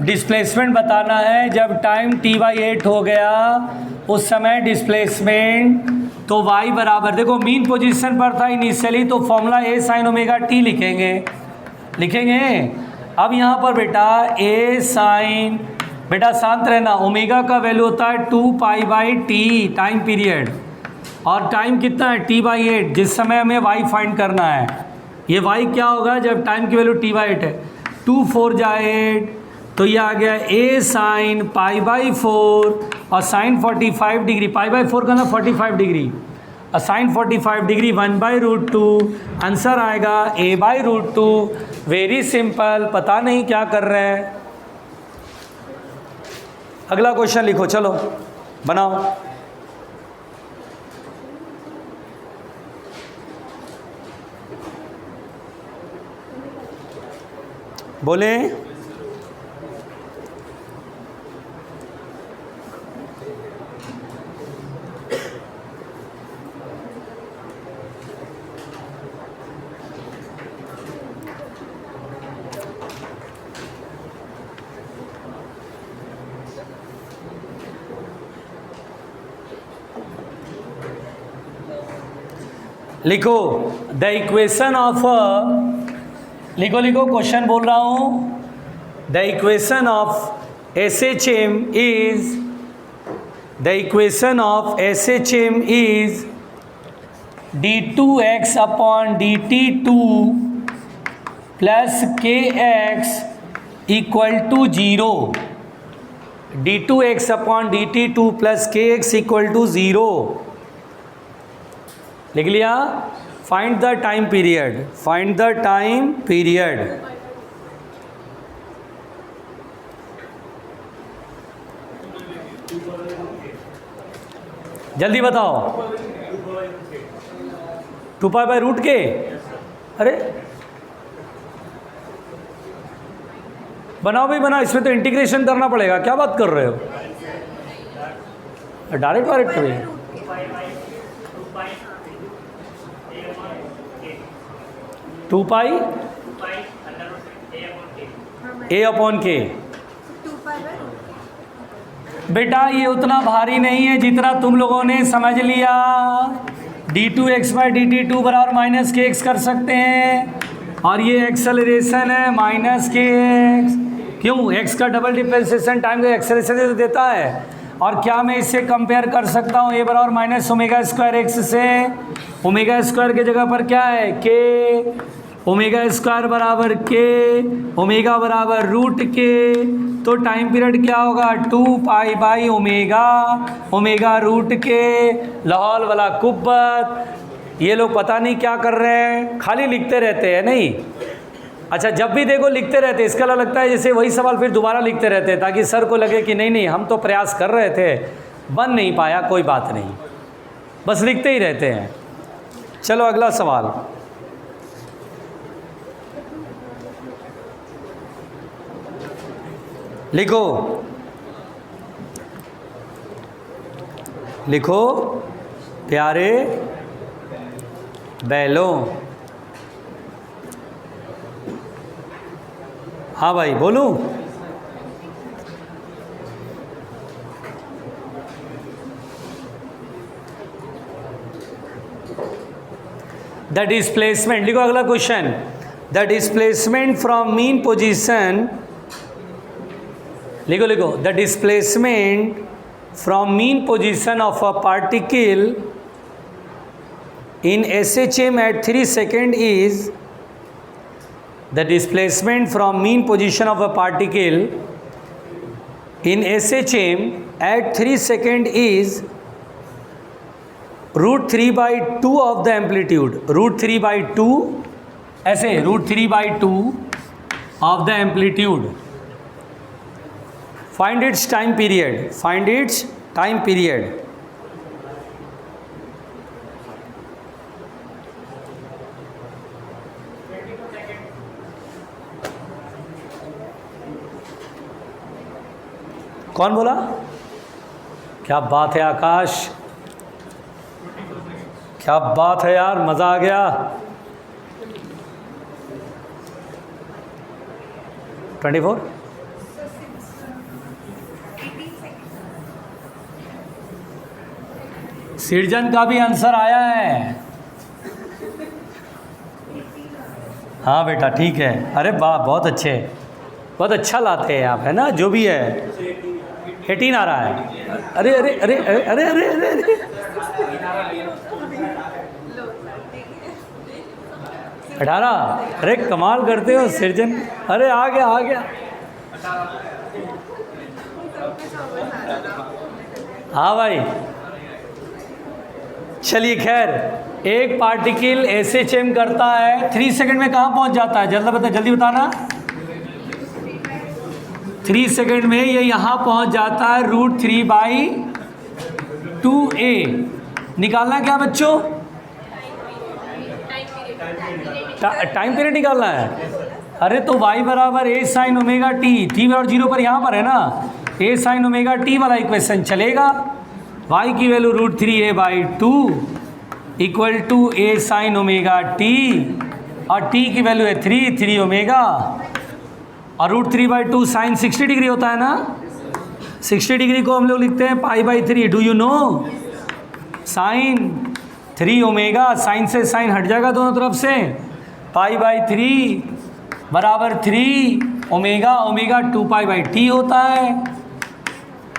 डिस्प्लेसमेंट बताना है, जब टाइम t/8 हो गया उस समय डिस्प्लेसमेंट, तो y बराबर, देखो मीन पोजीशन पर था इनिशियली, तो formula a sin omega t लिखेंगे। अब यहाँ पर बेटा a sin, बेटा शांत रहना, ओमेगा का वैल्यू होता है 2π/t टाइम पीरियड, और टाइम कितना है? t/8, जिस समय हमें y फाइंड करना है। ये y क्या होगा जब टाइम की वैल्यू t/8 है? 2 4 जा 8, तो ये आ गया a sin π/4 और साइन 45 डिग्री, π/4 का ना 45 डिग्री, और साइन 45 डिग्री 1/√2। आंसर आएगा a/√2। वेरी सिंपल, पता नहीं क्या कर रहे हैं। अगला क्वेश्चन लिखो, चलो बनाओ। बोले लिखो द इक्वेशन ऑफ, लिखो क्वेश्चन बोल रहा हूँ। The equation of SHM is, the equation of SHM is d2x upon dt2 plus kx equal to 0। d2x upon dt2 plus kx equal to 0। लिख लिया? Find the time period, find the time period. जल्दी बताओ। 2π/√k। अरे बनाओ भाई बनाओ, इसमें तो इंटीग्रेशन करना पड़ेगा, क्या बात कर रहे हो? डायरेक्ट में 2π a/k। बेटा ये उतना भारी नहीं है जितना तुम लोगों ने समझ लिया। d2x/dt2 बराबर -kx कर सकते हैं, और ये एक्सेलरेशन है -kx। क्यों? x का डबल डिफरेंशिएशन टाइम का एक्सेलरेशन तो देता है। और क्या मैं इससे कंपेयर कर सकता हूँ? a बराबर -ω²x से। ω² की जगह पर क्या है? k। ω² बराबर k, ओमेगा बराबर √k, तो टाइम पीरियड क्या होगा? 2π/ω, ω√k, लाहौल वाला कुब्बत। ये लोग पता नहीं क्या कर रहे हैं, खाली लिखते रहते हैं। नहीं, अच्छा जब भी देखो लिखते रहते हैं, इसका लगता है जैसे वही सवाल फिर दोबारा लिखते रहते हैं, ताकि सर को लगे कि नहीं हम तो प्रयास कर रहे थे, बन नहीं पाया, कोई बात नहीं, बस लिखते ही रहते हैं। चलो अगला सवाल, लिखो लिखो प्यारे बैलों। हाँ भाई बोलूं? द डिस्प्लेसमेंट, लिखो अगला question, the displacement from mean position, लिखो लिखो, the displacement from mean position of a particle in SHM at 3 seconds is, the displacement from mean position of a particle in SHM at 3 seconds is root 3 by 2 of the amplitude, root 3 by 2, ऐसे root 3 by 2 of the amplitude. Find its time period, find its time period. कौन बोला? क्या बात है आकाश, क्या बात है यार, मज़ा आ गया। 24 सिरजन का भी आंसर आया है। हाँ बेटा ठीक है, अरे वाह बहुत अच्छे, बहुत अच्छा लाते हैं आप, है ना, जो भी है। 18 आ रहा है, अरे अरे अरे अरे अरे अरे अरे, अरे। 18, अरे कमाल करते हो सृजन, अरे आ गया आ गया। हाँ भाई चलिए खैर, एक पार्टिकल SHM करता है 3 सेकंड में कहाँ पहुँच जाता है? जल्दी बताना। 3 सेकंड में ये यहाँ पहुँच जाता है रूट 3 बाई 2a। निकालना क्या बच्चों? टाइम पीरियड निकालना है। अरे तो y बराबर a साइन ओमेगा टी, थी और 0 पर यहाँ पर है ना, a साइन ओमेगा टी वाला इक्वेशन चलेगा। y की value root 3a by 2 equal to a sine omega T, और t की वैल्यू है 3 ओमेगा, और रूट 3 बाई 2 साइन 60 डिग्री होता है ना। 60 डिग्री को हम लोग लिखते हैं pi by 3, do you know? Sine 3 omega, sine से साइन हट जाएगा दोनों तरफ से, पाई बाई 3 बराबर 3 omega, omega 2 pi by T होता है।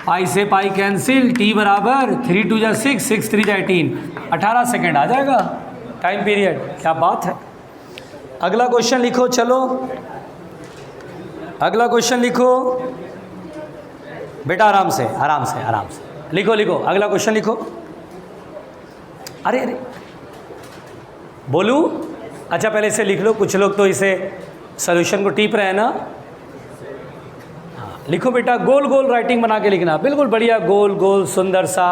पाई से पाई कैंसिल, टी बराबर 3 2 जा 6, 6 3 जा 18, 18 सेकेंड आ जाएगा टाइम पीरियड। क्या बात है। अगला क्वेश्चन लिखो, चलो अगला क्वेश्चन लिखो बेटा, आराम से आराम से आराम से लिखो लिखो, अगला क्वेश्चन लिखो। अरे अरे बोलूं? अच्छा पहले इसे लिख लो, कुछ लोग तो इसे सॉल्यूशन को टीप रहे हैं ना। हाँ लिखो बेटा, गोल गोल राइटिंग बना के लिखना, बिल्कुल बढ़िया गोल गोल सुंदर सा,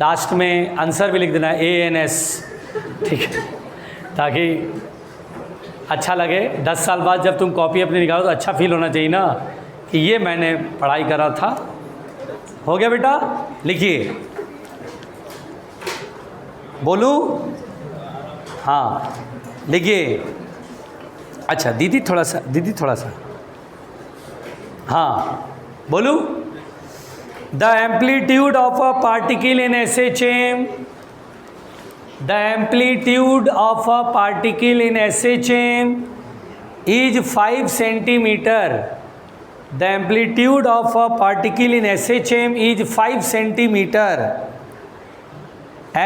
लास्ट में आंसर भी लिख देना ANS, ठीक है, ताकि अच्छा लगे। 10 साल बाद जब तुम कॉपी अपनी निकालो तो अच्छा फील होना चाहिए ना कि ये मैंने पढ़ाई करा था। हो गया बेटा, लिखिए, बोलूं? हाँ लिखिए। अच्छा दीदी थोड़ा सा, हाँ बोलूं? The amplitude of a particle in SHM, the amplitude of a particle in SHM is 5 centimeter. The amplitude of a particle in SHM is 5 centimeter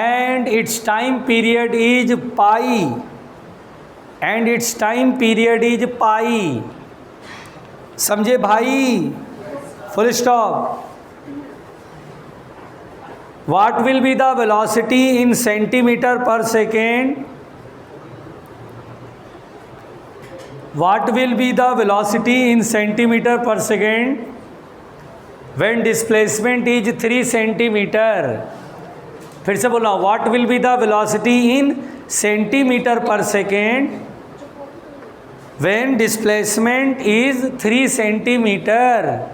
and its time period is pi, and its time period is pi. समझे भाई? Full stop. What will be the velocity in centimeter per second? What will be the velocity in centimeter per second when displacement is 3 centimeter? फिर से बोल रहा हूँ, what will be the velocity in centimetre per second when displacement is 3 centimetre,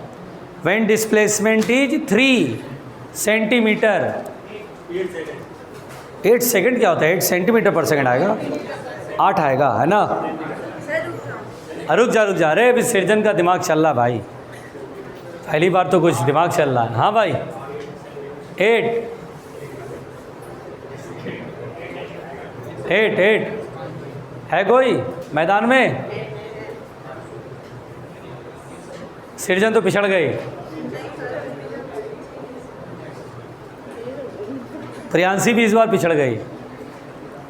when displacement is 3 centimetre. 8 second क्या होता है? 8 centimetre per second आएगा, 8 आएगा, है ना? रुक जा, अरे अभी सृजन का दिमाग चल रहा भाई, पहली बार तो कुछ दिमाग चल रहा है। हाँ भाई, 8 है कोई मैदान में? सृजन तो पिछड़ गई। प्रियांशी भी इस बार पिछड़ गई।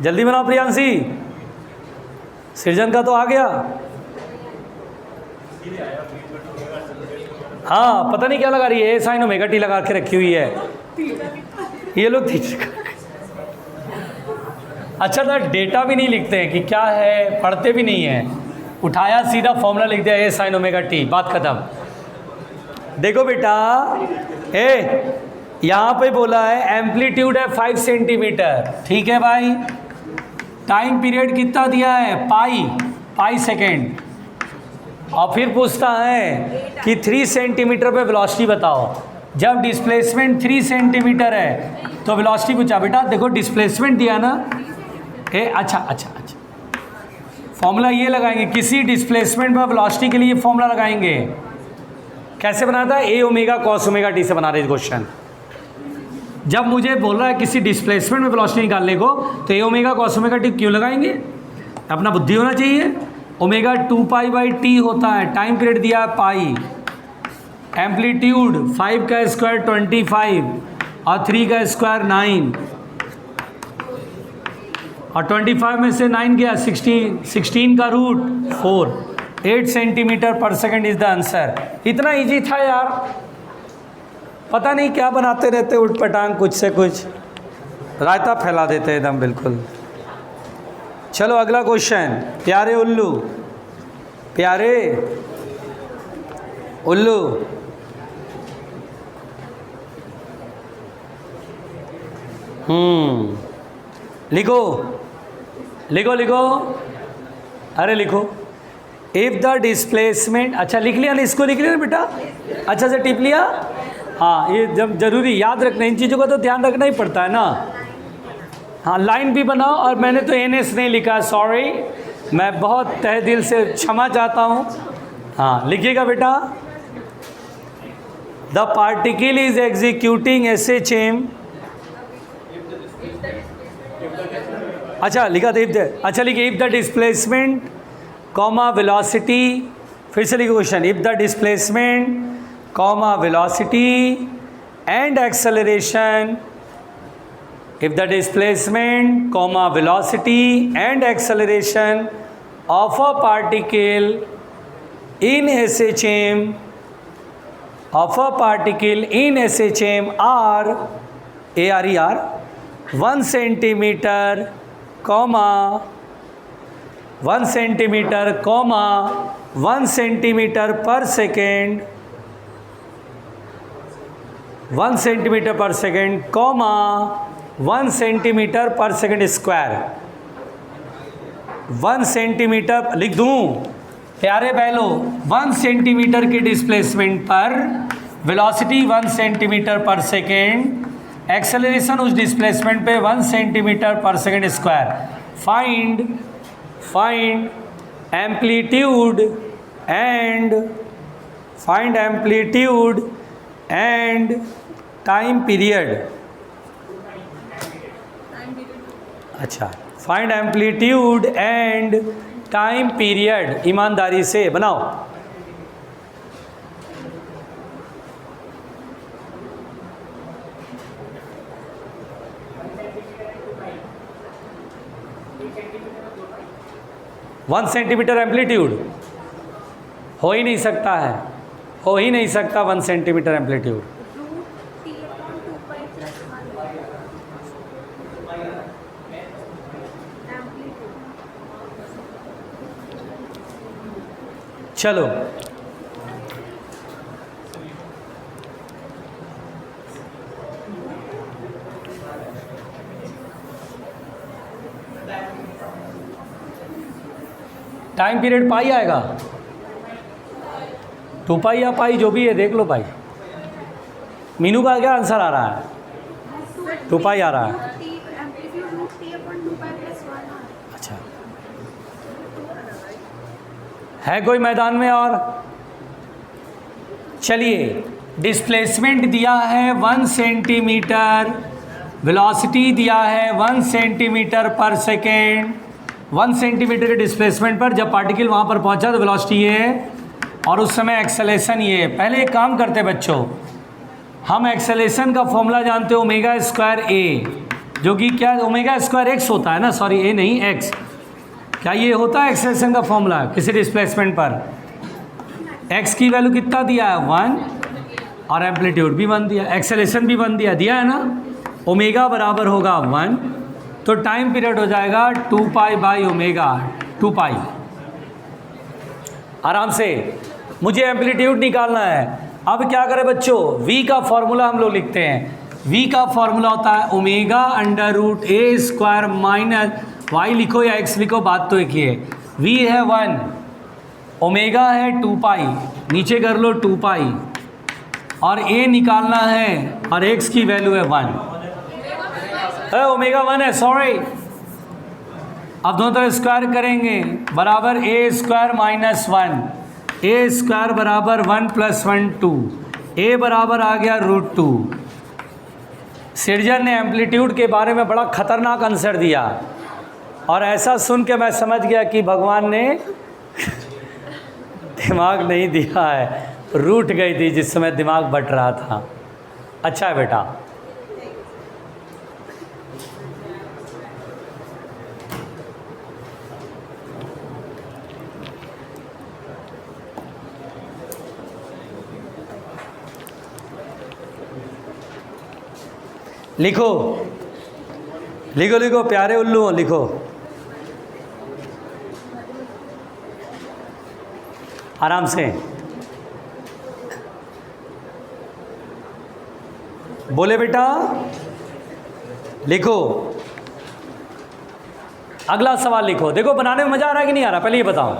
जल्दी बनाओ प्रियांशी, सृजन का तो आ गया। हाँ, पता नहीं क्या लगा रही है, ए साइन ओमेगा टी लगा के रखी हुई है ये लोग। अच्छा था, डेटा भी नहीं लिखते हैं कि क्या है, पढ़ते भी नहीं हैं, उठाया सीधा फॉर्मूला लिख दिया, ए साइन ओमेगा टी, बात खत्म। देखो बेटा, यहाँ पे बोला है एम्पलीट्यूड है 5 सेंटीमीटर, ठीक है भाई। टाइम पीरियड कितना दिया है? पाई सेकेंड। और फिर पूछता है कि 3 सेंटीमीटर पे वेलोसिटी बताओ। जब डिस्प्लेसमेंट 3 सेंटीमीटर है तो वेलोसिटी पूछा। बेटा देखो, डिस्प्लेसमेंट दिया ना, अच्छा, फॉर्मूला ये लगाएंगे, किसी डिस्प्लेसमेंट पर वेलोसिटी के लिए फॉर्मूला लगाएंगे। कैसे बना था? ए ओमेगा कॉस ओमेगा टी से बना रहे क्वेश्चन। जब मुझे बोल रहा है किसी डिस्प्लेसमेंट में वेलोसिटी निकालने को, तो ए ओमेगा कॉस ओमेगा टी क्यों लगाएंगे? अपना बुद्धि होना चाहिए। ओमेगा 2π/t होता है, टाइम पीरियड दिया है पाई, एम्पलीट्यूड 5 का स्क्वायर 25 और 3 का स्क्वायर 9, और 25 में से 9 गया 16 का root 4, 8 centimetre per second is the answer. इतना इजी था यार, पता नहीं क्या बनाते रहते उठपटांग, कुछ से कुछ रायता फैला देते एकदम बिल्कुल। चलो अगला क्वेश्चन। प्यारे उल्लू, लिखो, अरे लिखो। इफ द डिस्प्लेसमेंट, अच्छा लिख लिया ना, इसको लिख लिया ना बेटा, अच्छा से टिप लिया। हाँ, ये जब जरूरी याद रखना, इन चीज़ों का तो ध्यान रखना ही पड़ता है ना। हाँ, लाइन भी बनाओ। और मैंने तो NS नहीं लिखा, सॉरी, मैं बहुत तहे दिल से क्षमा चाहता हूँ। हाँ, लिखिएगा बेटा। The particle is executing SHM, अच्छा लिखा था, अच्छा लिखिए, if the displacement comma velocity, फिर से लिखो question, if the displacement comma velocity and acceleration, if the displacement comma velocity and acceleration of a particle in SHM are 1 centimeter comma 1 centimeter per second, 1 centimeter per second, comma 1 centimetre per second square. 1 centimetre लिख दूं प्यारे बहनों, 1 centimetre के displacement पर velocity 1 centimetre per second, acceleration उस displacement पे 1 centimetre per second square. Find amplitude and time period. अच्छा, find amplitude and time period, ईमानदारी से बनाओ। वन सेंटीमीटर एम्पलीट्यूड हो ही नहीं सकता है, 1 सेंटीमीटर एम्पलीट्यूड। चलो टाइम पीरियड पाई आएगा, 2 पाई या पाई जो भी है देख लो भाई। मीनू का क्या आंसर आ रहा है? 2 पाई आ रहा है। अच्छा, है कोई मैदान में और? चलिए, डिस्प्लेसमेंट दिया है 1 सेंटीमीटर, वेलोसिटी दिया है 1 सेंटीमीटर पर सेकेंड। 1 सेंटीमीटर के डिस्प्लेसमेंट पर जब पार्टिकल वहाँ पर पहुँचा तो वेलोसिटी ये है और उस समय एक्सेलेरेशन ये है। पहले एक काम करते बच्चों, हम एक्सेलेरेशन का फॉर्मूला जानते हो ओमेगा स्क्वायर ए, जो कि क्या ओमेगा स्क्वायर एक्स होता है ना, सॉरी ए नहीं एक्स। क्या ये होता है एक्सेलेरेशन का फॉर्मूला किसी डिस्प्लेसमेंट पर? एक्स की वैल्यू कितना दिया है 1 और एम्पलीट्यूड भी 1 दिया, एक्सेलेरेशन भी 1 दिया है ना। ओमेगा बराबर होगा 1, तो टाइम पीरियड हो जाएगा 2 पाई बाई ओमेगा 2 पाई। आराम से, मुझे एम्पलीट्यूड निकालना है। अब क्या करें बच्चों, v का फॉर्मूला हम लोग लिखते हैं। v का फॉर्मूला होता है ओमेगा अंडर रूट ए स्क्वायर माइनस वाई, लिखो या x लिखो, बात तो एक ही है। v है 1, ओमेगा है 2 पाई, नीचे कर लो 2 पाई, और a निकालना है और x की वैल्यू है 1 है, ओमेगा 1 है, सॉरी। अब दोनों तरफ स्क्वायर करेंगे, बराबर ए स्क्वायर माइनस 1, ए स्क्वायर बराबर 1 प्लस 1 2, ए बराबर आ गया √2। सिरजन ने एम्पलीट्यूड के बारे में बड़ा खतरनाक आंसर दिया और ऐसा सुन के मैं समझ गया कि भगवान ने दिमाग नहीं दिया है, रूठ गई थी जिस समय दिमाग बट रहा था। अच्छा है बेटा। लिखो लिखो लिखो प्यारे उल्लू, लिखो। आराम से बोले बेटा, लिखो। अगला सवाल लिखो। देखो बनाने में मज़ा आ रहा है कि नहीं आ रहा, पहले ये बताओ।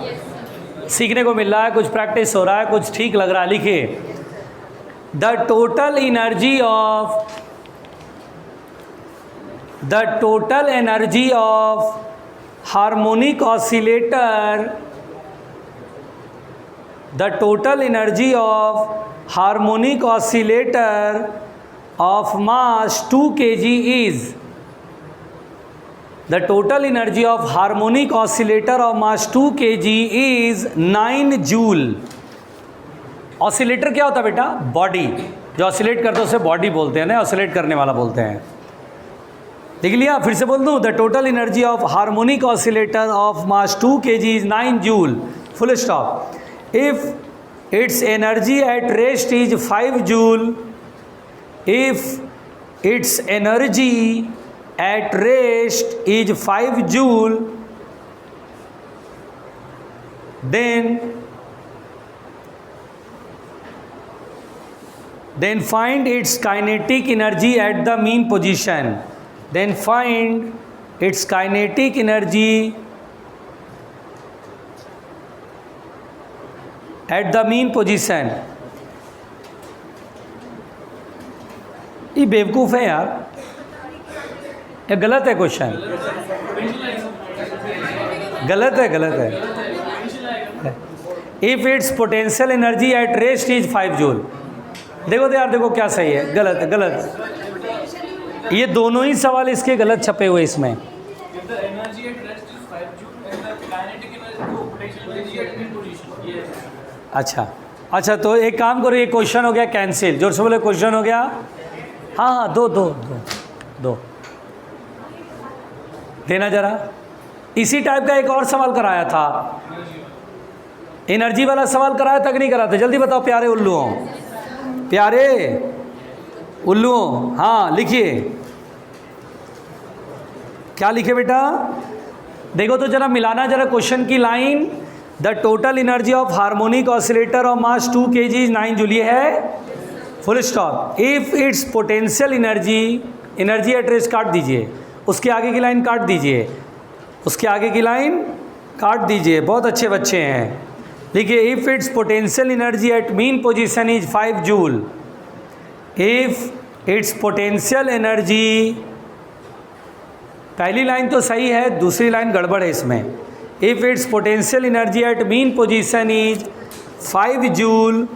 सीखने को मिल रहा है, कुछ प्रैक्टिस हो रहा है, कुछ ठीक लग रहा है। लिखिए, the total energy of harmonic oscillator, the total energy of harmonic oscillator of mass 2 kg is, the total energy of harmonic oscillator of mass 2 kg is 9 joule. Oscillator क्या होता है बेटा? बॉडी, जो ऑसिलेट करते हैं उसे बॉडी बोलते हैं ना, ऑसिलेट करने वाला बोलते हैं। लिख लिया? फिर से बोल दूं, the total energy of harmonic oscillator of mass 2 kg is 9 joule, full stop. If its energy at rest is 5 joule, if its energy at rest is 5 joule, then find its kinetic energy at the mean position. Then find its kinetic energy at the mean position. ये बेवकूफ़ है यार, ये गलत है question, गलत है। If it's potential energy at rest is 5 joule. देखो तो यार, देखो क्या सही है, गलत। ये दोनों ही सवाल इसके गलत छपे हुए इसमें। अच्छा, तो एक काम करो, ये क्वेश्चन हो गया कैंसिल। जोर से बोले, क्वेश्चन हो गया। हाँ, दो देना जरा। इसी टाइप का एक और सवाल कराया था, एनर्जी वाला सवाल कराया था कि नहीं कराया था? जल्दी बताओ प्यारे उल्लुओं। हाँ, लिखिए, क्या लिखे बेटा? देखो तो जरा मिलाना जरा क्वेश्चन की line. The total energy of harmonic oscillator of mass 2 kg is 9 joule, ये है, full stop. If it's potential energy at rest काट दीजिए, उसके आगे की लाइन काट दीजिए, उसके आगे की लाइन काट दीजिए, बहुत अच्छे बच्चे हैं। देखिए, if it's potential energy at mean position is 5 joule, if it's potential energy, पहली लाइन तो सही है, दूसरी लाइन गड़बड़ है इसमें। If it's potential energy at mean position is 5 joule,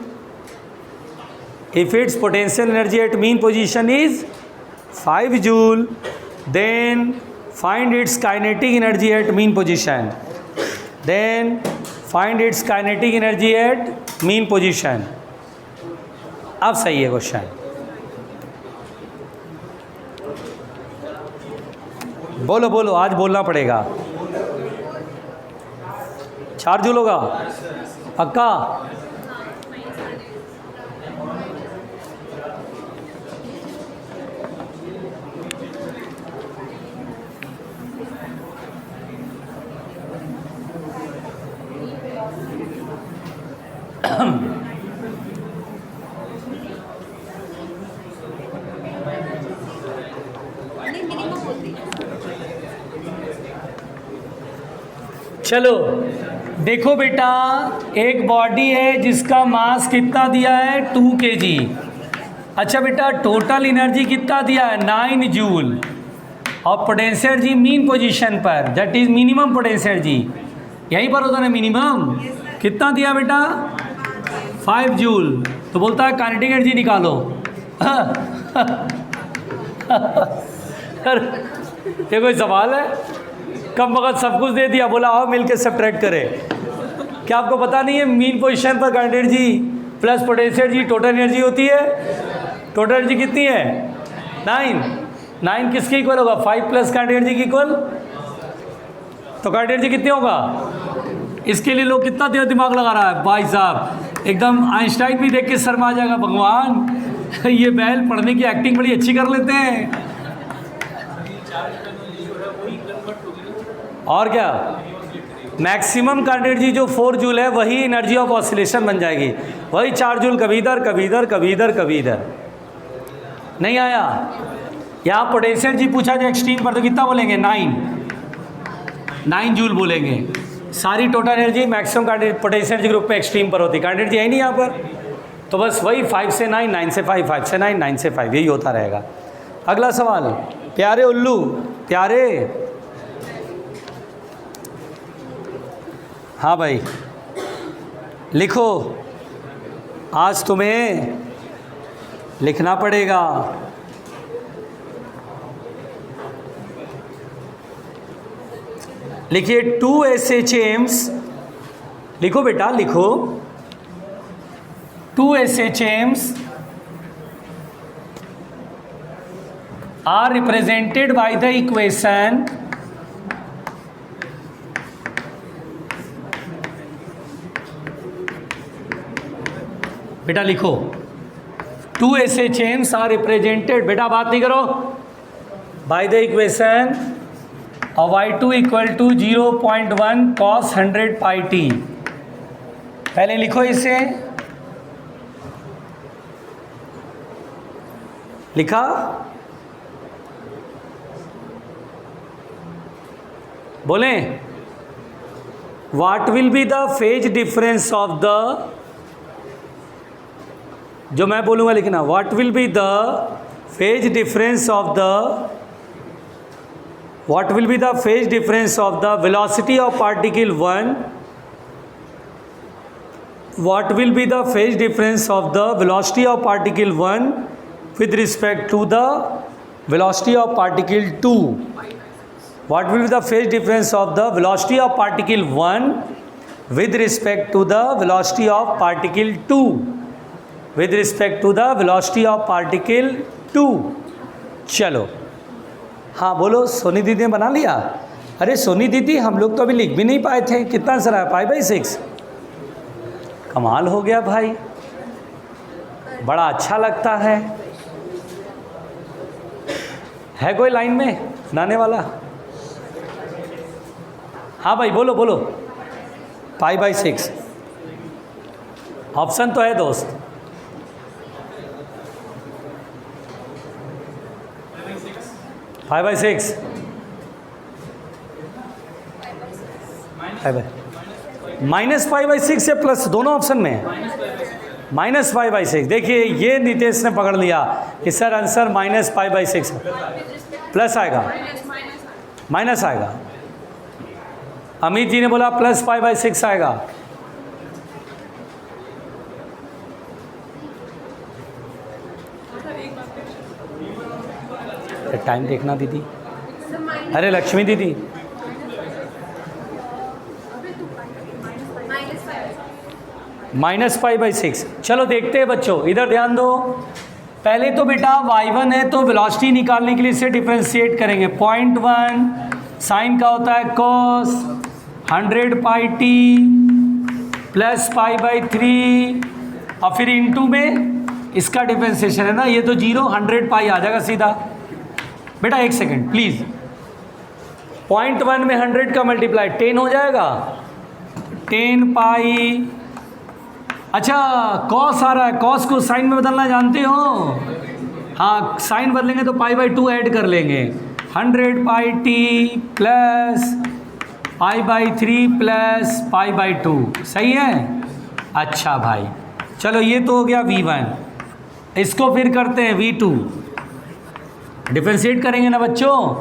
if its potential energy at mean position is 5 joule, then find its kinetic energy at mean position, then find its kinetic energy at mean position। अब सही है question. बोलो बोलो, आज बोलना पड़ेगा। 4 joule होगा पक्का? चलो देखो बेटा, एक बॉडी है जिसका मास कितना दिया है 2 kg। अच्छा बेटा, टोटल एनर्जी कितना दिया है 9 जूल, और पोटेंशियल एनर्जी मीन पोजीशन पर, that is minimum potential energy, यहीं पर होता है मिनिमम। कितना दिया बेटा 5 जूल, तो बोलता है काइनेटिक एनर्जी निकालो। ये कोई सवाल है? कम वक्त सब कुछ दे दिया, बोला आओ मिलके सब्ट्रैक्ट करें। क्या आपको पता नहीं है मीन पोजीशन पर kinetic energy plus potential energy total energy होती है? टोटल एनर्जी कितनी है 9 किसके इक्वल होगा? 5 प्लस काइनेटिक एनर्जी की इक्वल। तो काइनेटिक एनर्जी कितनी होगा? इसके लिए लोग कितना देर दिमाग लगा रहा है भाई साहब, एकदम आइंस्टाइन भी देख के शर्मा आ जाएगा, भगवान ये बैल पढ़ने की एक्टिंग बड़ी अच्छी कर लेते हैं। और क्या, मैक्सिमम काइनेटिक एनर्जी जो 4 जूल है वही एनर्जी ऑफ ऑसिलेशन बन जाएगी, वही 4 जूल कभी इधर कभी इधर कभी इधर कभी इधर। नहीं आया? यहाँ पोटेंशियल एनर्जी पूछा जाए एक्सट्रीम पर तो कितना बोलेंगे 9 जूल बोलेंगे। सारी total energy maximum potential energy group पे एक्सट्रीम पर होती है, काइनेटिक एनर्जी है नहीं यहाँ पर। तो बस वही 5 से 9, 9 से 5, 5 से 9, 9 से 5, यही होता रहेगा। अगला सवाल, प्यारे उल्लू प्यारे, हाँ भाई लिखो, आज तुम्हें लिखना पड़ेगा। लिखिए 2 SHMs, लिखो बेटा लिखो, 2 SHMs are represented by the equation बेटा लिखो 2 SHMs are represented, बेटा बात नहीं करो, by the equation of y2 equal to 0.1 cos 100 pi t। पहले लिखो इसे, लिखा? बोलें what will be the phase difference of the, जो मैं बोलूँगा लिखना, what will be the phase difference of the, what will be the phase difference of the velocity of particle 1, what will be the phase difference of the velocity of particle 1 with respect to the velocity of particle 2, what will be the phase difference of the velocity of particle 1 with respect to the velocity of particle 2, with respect to the velocity of particle 2। चलो हाँ बोलो, सोनी दीदी ने बना लिया? अरे सोनी दीदी हम लोग तो अभी लिख भी नहीं पाए थे, कितना आंसर आया? 5/6। कमाल हो गया भाई, बड़ा अच्छा लगता है कोई लाइन में बनाने वाला? हाँ भाई बोलो बोलो, 5/6 ऑप्शन तो है दोस्त। 5/6 -5/6 या प्लस, दोनों ऑप्शन में है। -5/6। देखिए ये नितेश ने पकड़ लिया कि सर आंसर -5/6 है। प्लस आएगा, माइनस आएगा। अमित जी ने बोला +5/6 आएगा। टाइम देखना दीदी। अरे लक्ष्मी दीदी, -5/6। चलो देखते हैं बच्चों, इधर ध्यान दो। पहले तो बेटा y1 है तो वेलोसिटी निकालने के लिए इसे डिफरेंशिएट करेंगे। 0.1 साइन का होता है cos 100πt प्लस π/3 और फिर इंटू में इसका डिफरेंशिएशन है ना, ये तो 0 100π आ जाएगा सीधा। बेटा एक सेकेंड प्लीज़, 0.1 में 100 का मल्टीप्लाई 10 हो जाएगा, 10π। अच्छा कॉस आ रहा है, कॉस को साइन में बदलना जानते हो? हाँ, साइन बदलेंगे तो π/2 ऐड कर लेंगे। 100πt प्लस π/3 प्लस π/2, सही है। अच्छा भाई चलो ये तो हो गया v1। इसको फिर करते हैं v2, डिफरेंशिएट करेंगे ना बच्चों।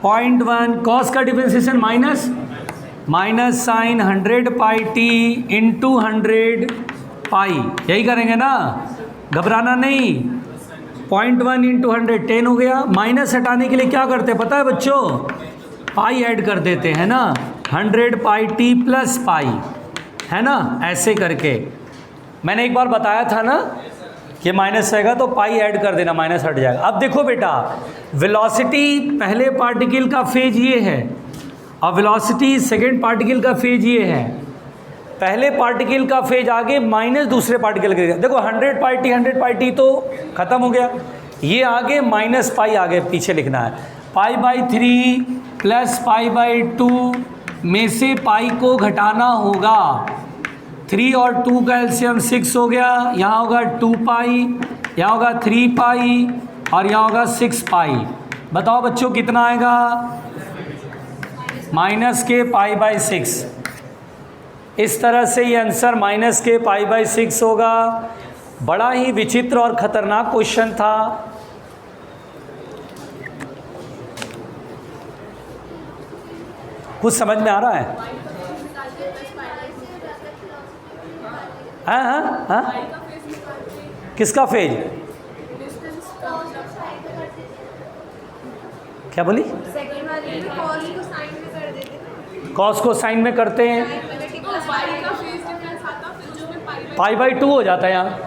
0.1 कॉस का differentiation minus sign 100πt into 100π, यही करेंगे ना, घबराना नहीं। 0.1 इंटू 100 10 हो गया। माइनस हटाने के लिए क्या करते हैं पता है बच्चों? पाई ऐड कर देते हैं ना, 100πt प्लस पाई, है ना, ऐसे करके। मैंने एक बार बताया था ना कि माइनस आएगा तो पाई ऐड कर देना, माइनस हट जाएगा। अब देखो बेटा, वेलोसिटी पहले पार्टिकल का फेज ये है और वेलोसिटी सेकेंड पार्टिकल का फेज ये है। पहले पार्टिकल का फेज आगे माइनस दूसरे पार्टिकल के, देखो 100πt तो ख़त्म हो गया, ये आगे -π आगे पीछे लिखना है। π/3 प्लस π/2 में से पाई को घटाना होगा। 3 और 2 का एलसीएम 6 हो गया, यहाँ होगा 2π, यहाँ होगा 3π और यहाँ होगा 6π। बताओ बच्चों कितना आएगा? -π/6। इस तरह से ये आंसर -π/6 होगा। बड़ा ही विचित्र और ख़तरनाक क्वेश्चन था। कुछ समझ में आ रहा है? हाँ, किसका फेज? क्या बोली? कॉस को साइन में करते हैं, π/2 हो जाता है यहाँ।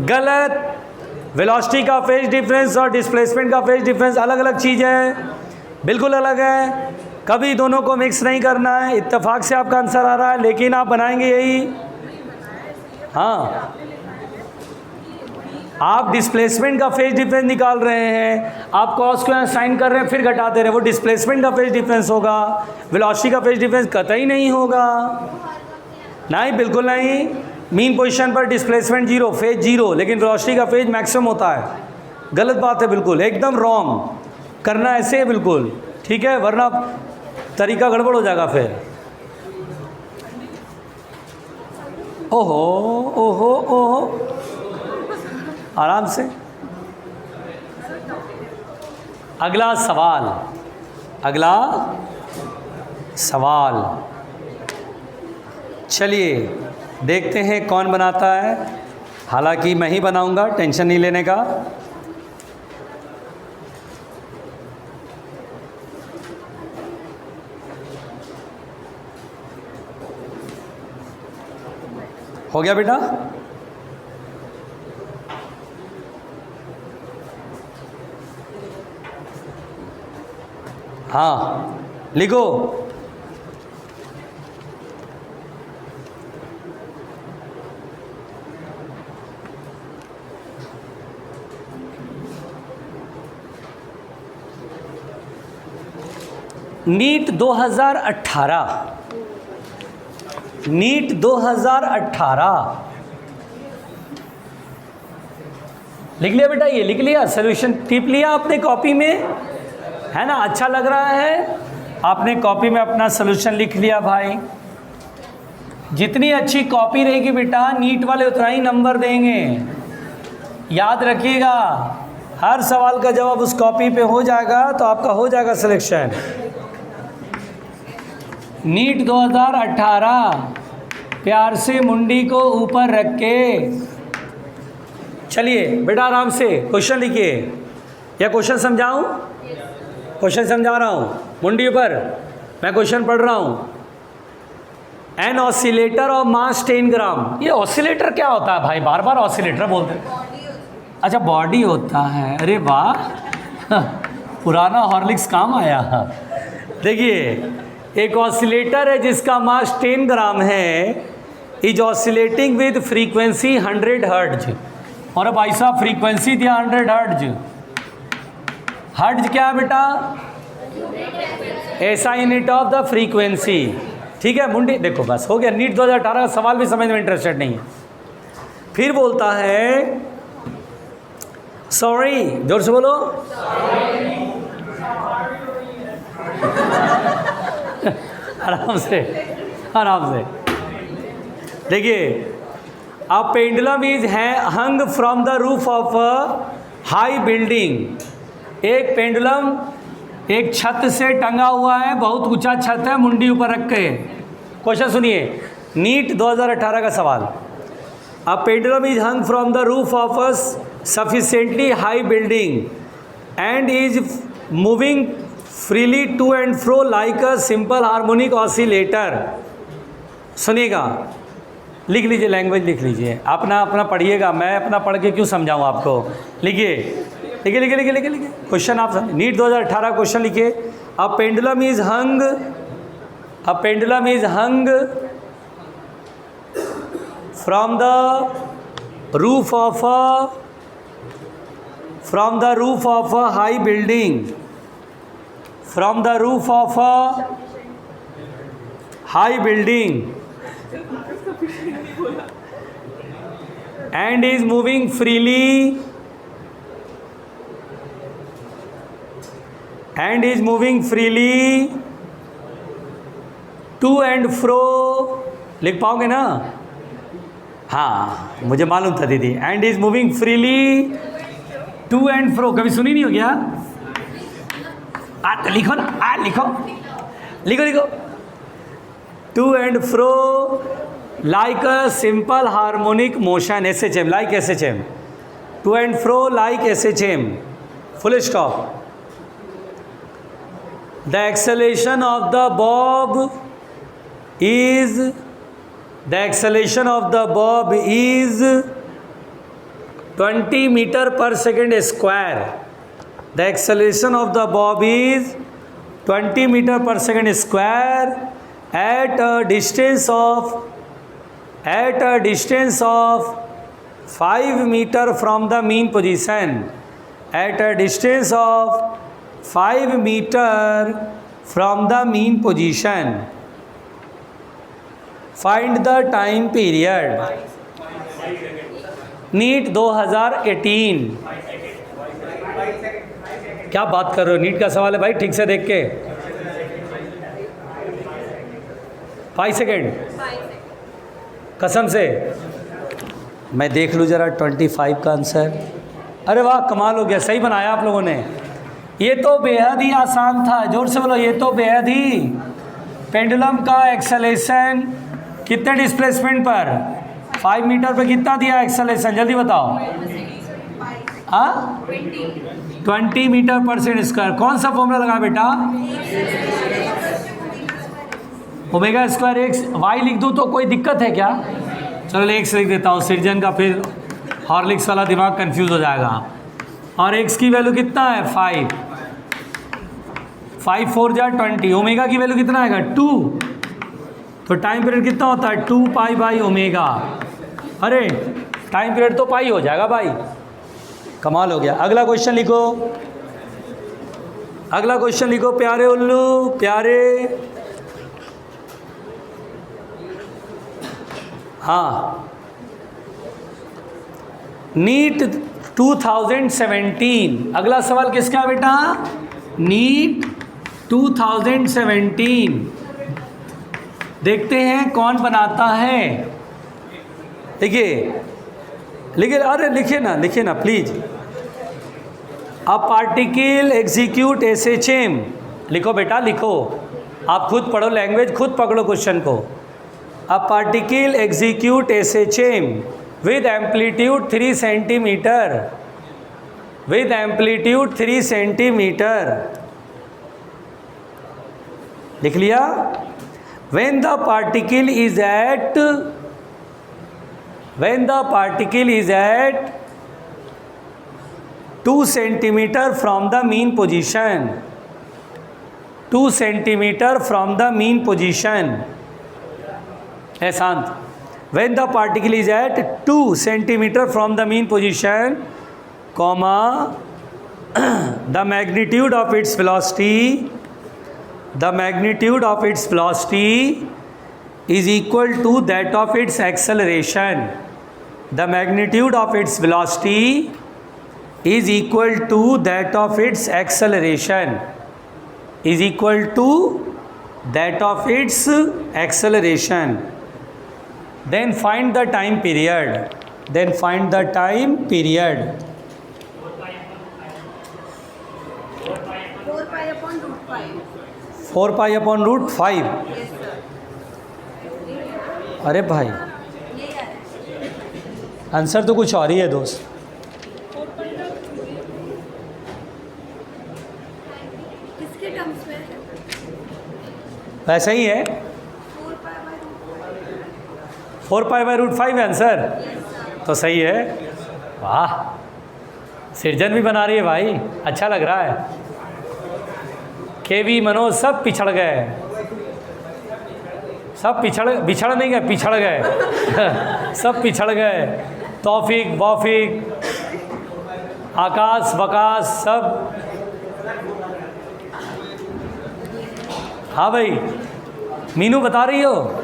गलत। वेलोसिटी का फेज डिफरेंस और डिस्प्लेसमेंट का फेज डिफरेंस अलग अलग चीज़ है, बिल्कुल अलग है। कभी दोनों को मिक्स नहीं करना है। इत्तेफाक से आपका आंसर आ रहा है, लेकिन आप बनाएंगे यही। हाँ, आप डिस्प्लेसमेंट का फेज डिफरेंस निकाल रहे हैं, आप कॉस को यहाँ साइन कर रहे हैं फिर घटा दे रहे हैं, वो डिस्प्लेसमेंट का फेज डिफरेंस होगा, वेलोसिटी का फेज डिफरेंस कतई नहीं होगा। नहीं, बिल्कुल नहीं। मीन पोजीशन पर डिस्प्लेसमेंट 0, फेज 0, लेकिन वेलोसिटी का फेज मैक्सिमम होता है। गलत बात है, बिल्कुल एकदम रॉन्ग। करना ऐसे है बिल्कुल, ठीक है, वरना तरीका गड़बड़ हो जाएगा फिर। ओहो ओहो ओहो, आराम से। अगला सवाल, चलिए देखते हैं कौन बनाता है। हालांकि मैं ही बनाऊंगा, टेंशन नहीं लेने का। हो गया बेटा? हाँ, लिखो। नीट 2018 लिख लिया बेटा, ये लिख लिया, सोल्यूशन टिप लिया आपने कॉपी में, है ना? अच्छा लग रहा है? आपने कॉपी में अपना सोल्यूशन लिख लिया भाई। जितनी अच्छी कॉपी रहेगी बेटा, नीट वाले उतना ही नंबर देंगे, याद रखिएगा। हर सवाल का जवाब उस कॉपी पे हो जाएगा तो आपका हो जाएगा सिलेक्शन। नीट 2018 प्यार से मुंडी को ऊपर रख के, चलिए बेटा आराम से क्वेश्चन लिखिए, या क्वेश्चन समझाऊं? क्वेश्चन समझा रहा हूं, मुंडी ऊपर, मैं क्वेश्चन पढ़ रहा हूं। एन ऑसिलेटर ऑफ मास 10 ग्राम। ये ऑसिलेटर क्या होता है भाई? बार बार ऑसिलेटर बोलते हैं। अच्छा, बॉडी होता है, अरे वाह पुराना हॉर्लिक्स काम आया। देखिए, एक ऑसिलेटर है जिसका मास 10 ग्राम है, is oscillating with frequency 100 hertz. और भाई साहब फ्रीक्वेंसी दिया 100 हर्ट्ज। हर्ट्ज क्या है बेटा? ऐसा यूनिट ऑफ द फ्रीक्वेंसी। ठीक है मुंडी, देखो बस हो गया। नीट 2018 का सवाल भी समझ में इंटरेस्टेड नहीं है। फिर बोलता है सॉरी, जोर से बोलो आराम से, आराम से। देखिए, a pendulum is hung from the roof of a high building. एक पेंडुलम एक छत से टंगा हुआ है, बहुत ऊंचा छत है, मुंडी ऊपर रख के। क्वेश्चन सुनिए, नीट 2018 का सवाल। A pendulum is hung from the roof of a sufficiently high building and is moving freely to and fro like a simple harmonic oscillator। सुनिएगा, लिख लीजिए, लैंग्वेज लिख लीजिए, अपना अपना पढ़िएगा, मैं अपना पढ़ के क्यों समझाऊं आपको। लिखिए लिखिए लिखिए लिखिए लिखिए लिखिए क्वेश्चन आप समझ। नीट 2018 क्वेश्चन लिखिए। A pendulum is hung, a pendulum is hung from the roof of a from the roof of a high building, from the roof of a high building and is moving freely, and is moving freely to and fro। लिख पाओगे ना? हाँ, मुझे मालूम था दीदी। And is moving freely to and fro, कभी सुनी नहीं हो गया? तो लिखो ना, लिखो लिखो लिखो। To and fro like a simple harmonic motion, SHM, like SHM। To and fro like SHM, full stop. The acceleration of the bob is, the acceleration of the bob is 20 meter per second square। The acceleration of the bob is 20 meter per second square at a distance of 5 meter from the mean position, at a distance of 5 meter from the mean position। Find the time period। NEET 2018। क्या बात कर रहे हो, NEET का सवाल है भाई, ठीक से देख के। 5 सेकेंड कसम से, मैं देख लूँ जरा 25 का आंसर। अरे वाह, कमाल हो गया, सही बनाया आप लोगों ने। ये तो बेहद ही आसान था, जोर से बोलो, ये तो बेहद ही। पेंडुलम का एक्सेलेरेशन कितने डिस्प्लेसमेंट पर? 5 मीटर पे कितना दिया एक्सेलेरेशन, जल्दी बताओ। हाँ, 20 मीटर पर सेकंड स्क्वायर। कौन सा फॉर्मूला लगा बेटा? Omega square x. वाई लिख दूँ तो कोई दिक्कत है क्या? चलो एक्स लिख देता हूँ, सिरजन का फिर हॉर्लिक्स वाला दिमाग कंफ्यूज हो जाएगा। और एक्स की वैल्यू कितना है? 5। 5 4 जा 20। ओमेगा की वैल्यू कितना आएगा? 2। तो टाइम पीरियड कितना होता है? 2 पाई बाई ओमेगा। अरे टाइम पीरियड तो पाई हो जाएगा भाई, कमाल हो गया। अगला क्वेश्चन लिखो, अगला क्वेश्चन लिखो प्यारे उल्लू प्यारे। हाँ, नीट 2017। अगला सवाल किसका बेटा? नीट 2017। देखते हैं कौन बनाता है। देखिए लिखिए, अरे लिखिए ना please. A particle execute SHM। लिखो बेटा लिखो, आप खुद पढ़ो, लैंग्वेज खुद पकड़ो क्वेश्चन को। A particle execute SHM with amplitude 3 centimetre, with amplitude 3 centimetre. लिख लिया? when the particle is at 2 centimetre from the mean position, 2 centimetre from the mean position। है शांत? when the particle is at 2 centimeter from the mean position, comma, the magnitude of its velocity is equal to that of its acceleration. The magnitude of its velocity is equal to that of its acceleration. Is equal to that of its acceleration. Then find the time period. 4 pi upon root 5। Yes, sir. अरे भाई answer तो कुछ और ही है दोस्त। किसके terms में है? वैसा ही है, 4 pi by root 5 है आंसर। तो सही है। वाह, सृजन भी बना रही है भाई, अच्छा लग रहा है। केवी मनोज सब पिछड़ गए, सब बिछड़ नहीं गए, पिछड़ गए सब पिछड़ गए। तौफीक वौफीक आकाश वकाश सब। हाँ भाई मीनू बता रही हो?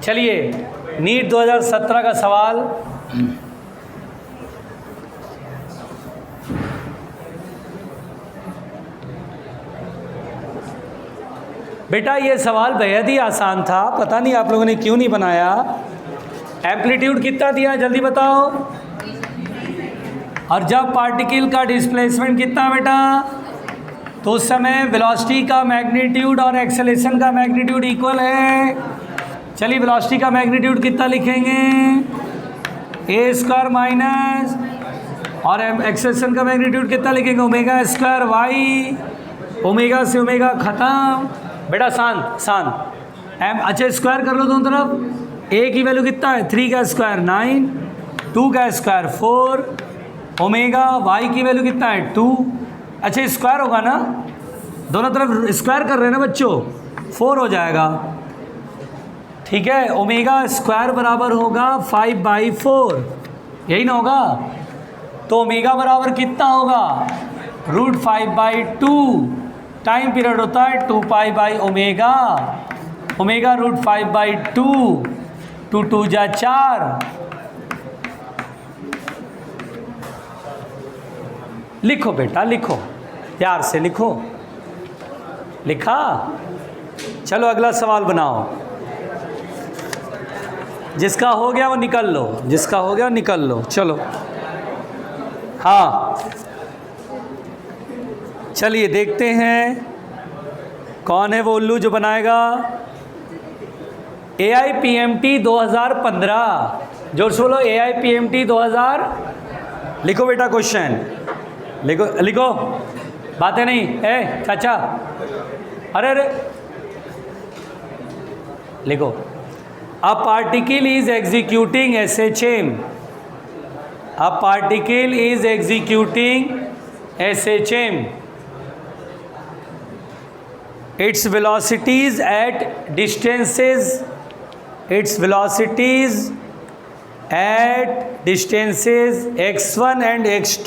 चलिए नीट 2017 का सवाल। बेटा ये सवाल बेहद ही आसान था, पता नहीं आप लोगों ने क्यों नहीं बनाया। एम्पलीट्यूड कितना दिया जल्दी बताओ। और जब पार्टिकल का डिस्प्लेसमेंट कितना बेटा, तो उस समय वेलोसिटी का मैग्नीट्यूड और एक्सेलेरेशन का मैग्नीट्यूड इक्वल है। चलिए वेलोसिटी का मैग्नीट्यूड कितना लिखेंगे, ए स्क्वायर माइनस, और एक्सेलेरेशन का मैग्नीट्यूड कितना लिखेंगे, ओमेगा स्क्वायर वाई। ओमेगा से ओमेगा खत्म बेटा, शांत एम। अच्छा स्क्वायर कर लो दोनों तरफ। ए की वैल्यू कितना है, 3 का स्क्वायर 9, 2 का स्क्वायर 4, ओमेगा वाई की वैल्यू कितना है 2। अच्छा स्क्वायर होगा ना, दोनों तरफ स्क्वायर कर रहे हैं ना बच्चों, 4 हो जाएगा। ठीक है, ओमेगा स्क्वायर बराबर होगा 5/4, यही ना होगा। तो ओमेगा बराबर कितना होगा, √5/2। टाइम पीरियड होता है 2 पाई बाई ओमेगा। ओमेगा √5/2, 2 2 जा 4। लिखो बेटा लिखो, प्यार से लिखो। लिखा? चलो अगला सवाल बनाओ। जिसका हो गया वो निकल लो, जिसका हो गया निकल लो। चलो हाँ चलिए देखते हैं कौन है वो उल्लू जो बनाएगा। AIPMT 2015, जोर से बोलो AIPMT 2000। लिखो बेटा क्वेश्चन, लिखो लिखो, बातें नहीं। ए चाचा, अरे लिखो। A particle is executing SHM। A particle is executing SHM। its velocities at distances x1 and x2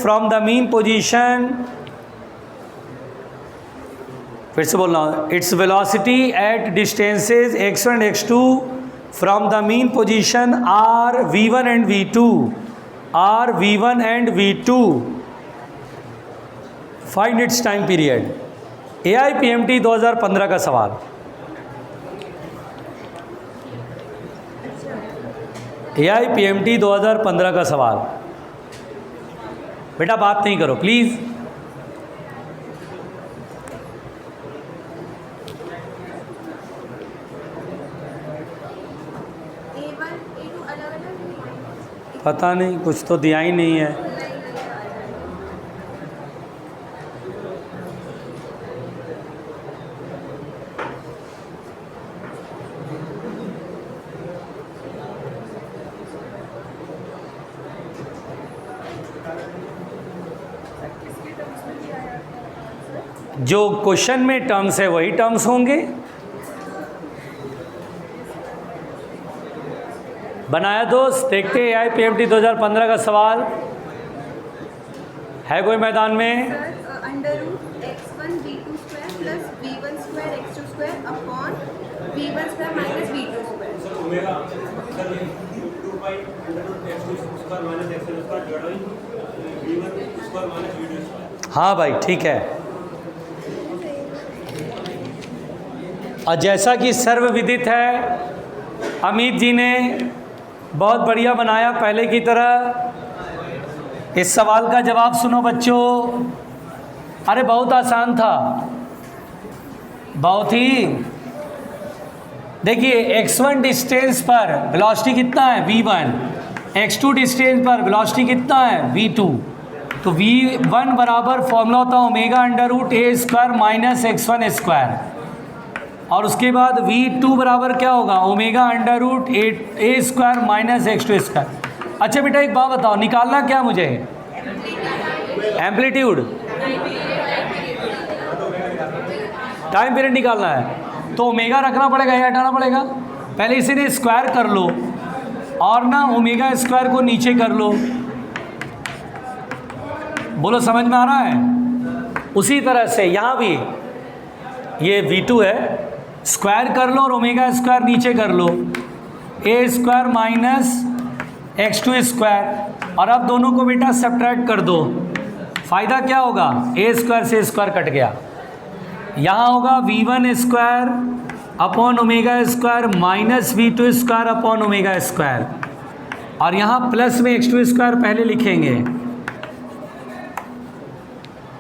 from the mean position फिर से बोल रहा हूँ, its velocity at distances x1 x2 from the mean position are v1 and v2, are v1 and v2, find its time period. AIPMT 2015 का सवाल। AIPMT 2015 का सवाल। बेटा बात नहीं करो प्लीज़। A1 A2 अलग अलग पता नहीं, कुछ तो दिया ही नहीं है। जो क्वेश्चन में टर्म्स है वही टर्म्स होंगे। बनाया दोस्त, देखते हैं AIPMT 2015 का सवाल है कोई मैदान में। Under root x1 v2 square plus v1 square x2 square upon v1 square minus v2 square. हाँ भाई ठीक है। और जैसा कि सर्वविदित है, अमित जी ने बहुत बढ़िया बनाया पहले की तरह। इस सवाल का जवाब सुनो बच्चों। अरे बहुत आसान था, बहुत ही। देखिए x1 डिस्टेंस पर वेलोसिटी कितना है v1, x2 डिस्टेंस पर वेलोसिटी कितना है v2। तो v1 बराबर फॉर्मूला होता है omega under root a square minus x1 square, और उसके बाद v2 बराबर क्या होगा omega under root a square minus x2 square. अच्छा बेटा एक बात बताओ, निकालना क्या मुझे? एम्पलीट्यूड, टाइम पीरियड निकालना है। तो ओमेगा रखना पड़ेगा या हटाना पड़ेगा? पहले इसे ने स्क्वायर कर लो और ना ओमेगा स्क्वायर को नीचे कर लो। बोलो समझ में आ रहा है? उसी तरह से यहाँ भी ये v2 है, स्क्वायर कर लो और ओमेगा स्क्वायर नीचे कर लो, a square minus x2 square. और अब दोनों को बेटा सब्ट्रैक्ट कर दो। फ़ायदा क्या होगा? a स्क्वायर से स्क्वायर कट गया। यहाँ होगा v1 square upon omega square minus v2 square upon omega square, और यहाँ प्लस में x2 स्क्वायर पहले लिखेंगे।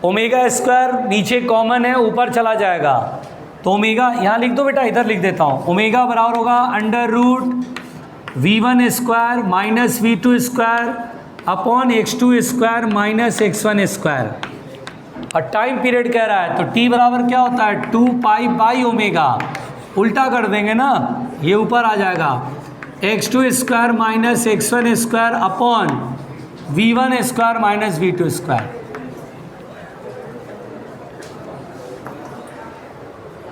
ओमेगा स्क्वायर नीचे कॉमन है, ऊपर चला जाएगा, तो ओमेगा यहाँ लिख दो बेटा, इधर लिख देता हूँ। ओमेगा बराबर होगा under root v1 square minus v2 square upon x2 square minus x1 square. और टाइम पीरियड कह रहा है तो t बराबर क्या होता है 2 पाई बाई ओमेगा। उल्टा कर देंगे ना, ये ऊपर आ जाएगा x2 square minus x1 square upon v1 square minus v2 square.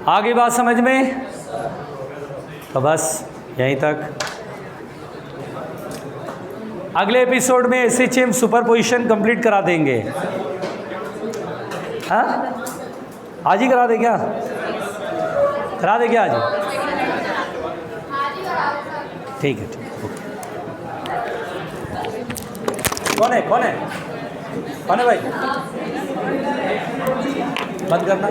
आगे बात समझ में? तो बस यहीं तक। अगले एपिसोड में SHM सुपरपोजिशन कंप्लीट करा देंगे। हाँ आज ही करा दे क्या? करा दे क्या आज? ठीक है, ठीक है। कौन है कौन है कौन है भाई? बंद करना।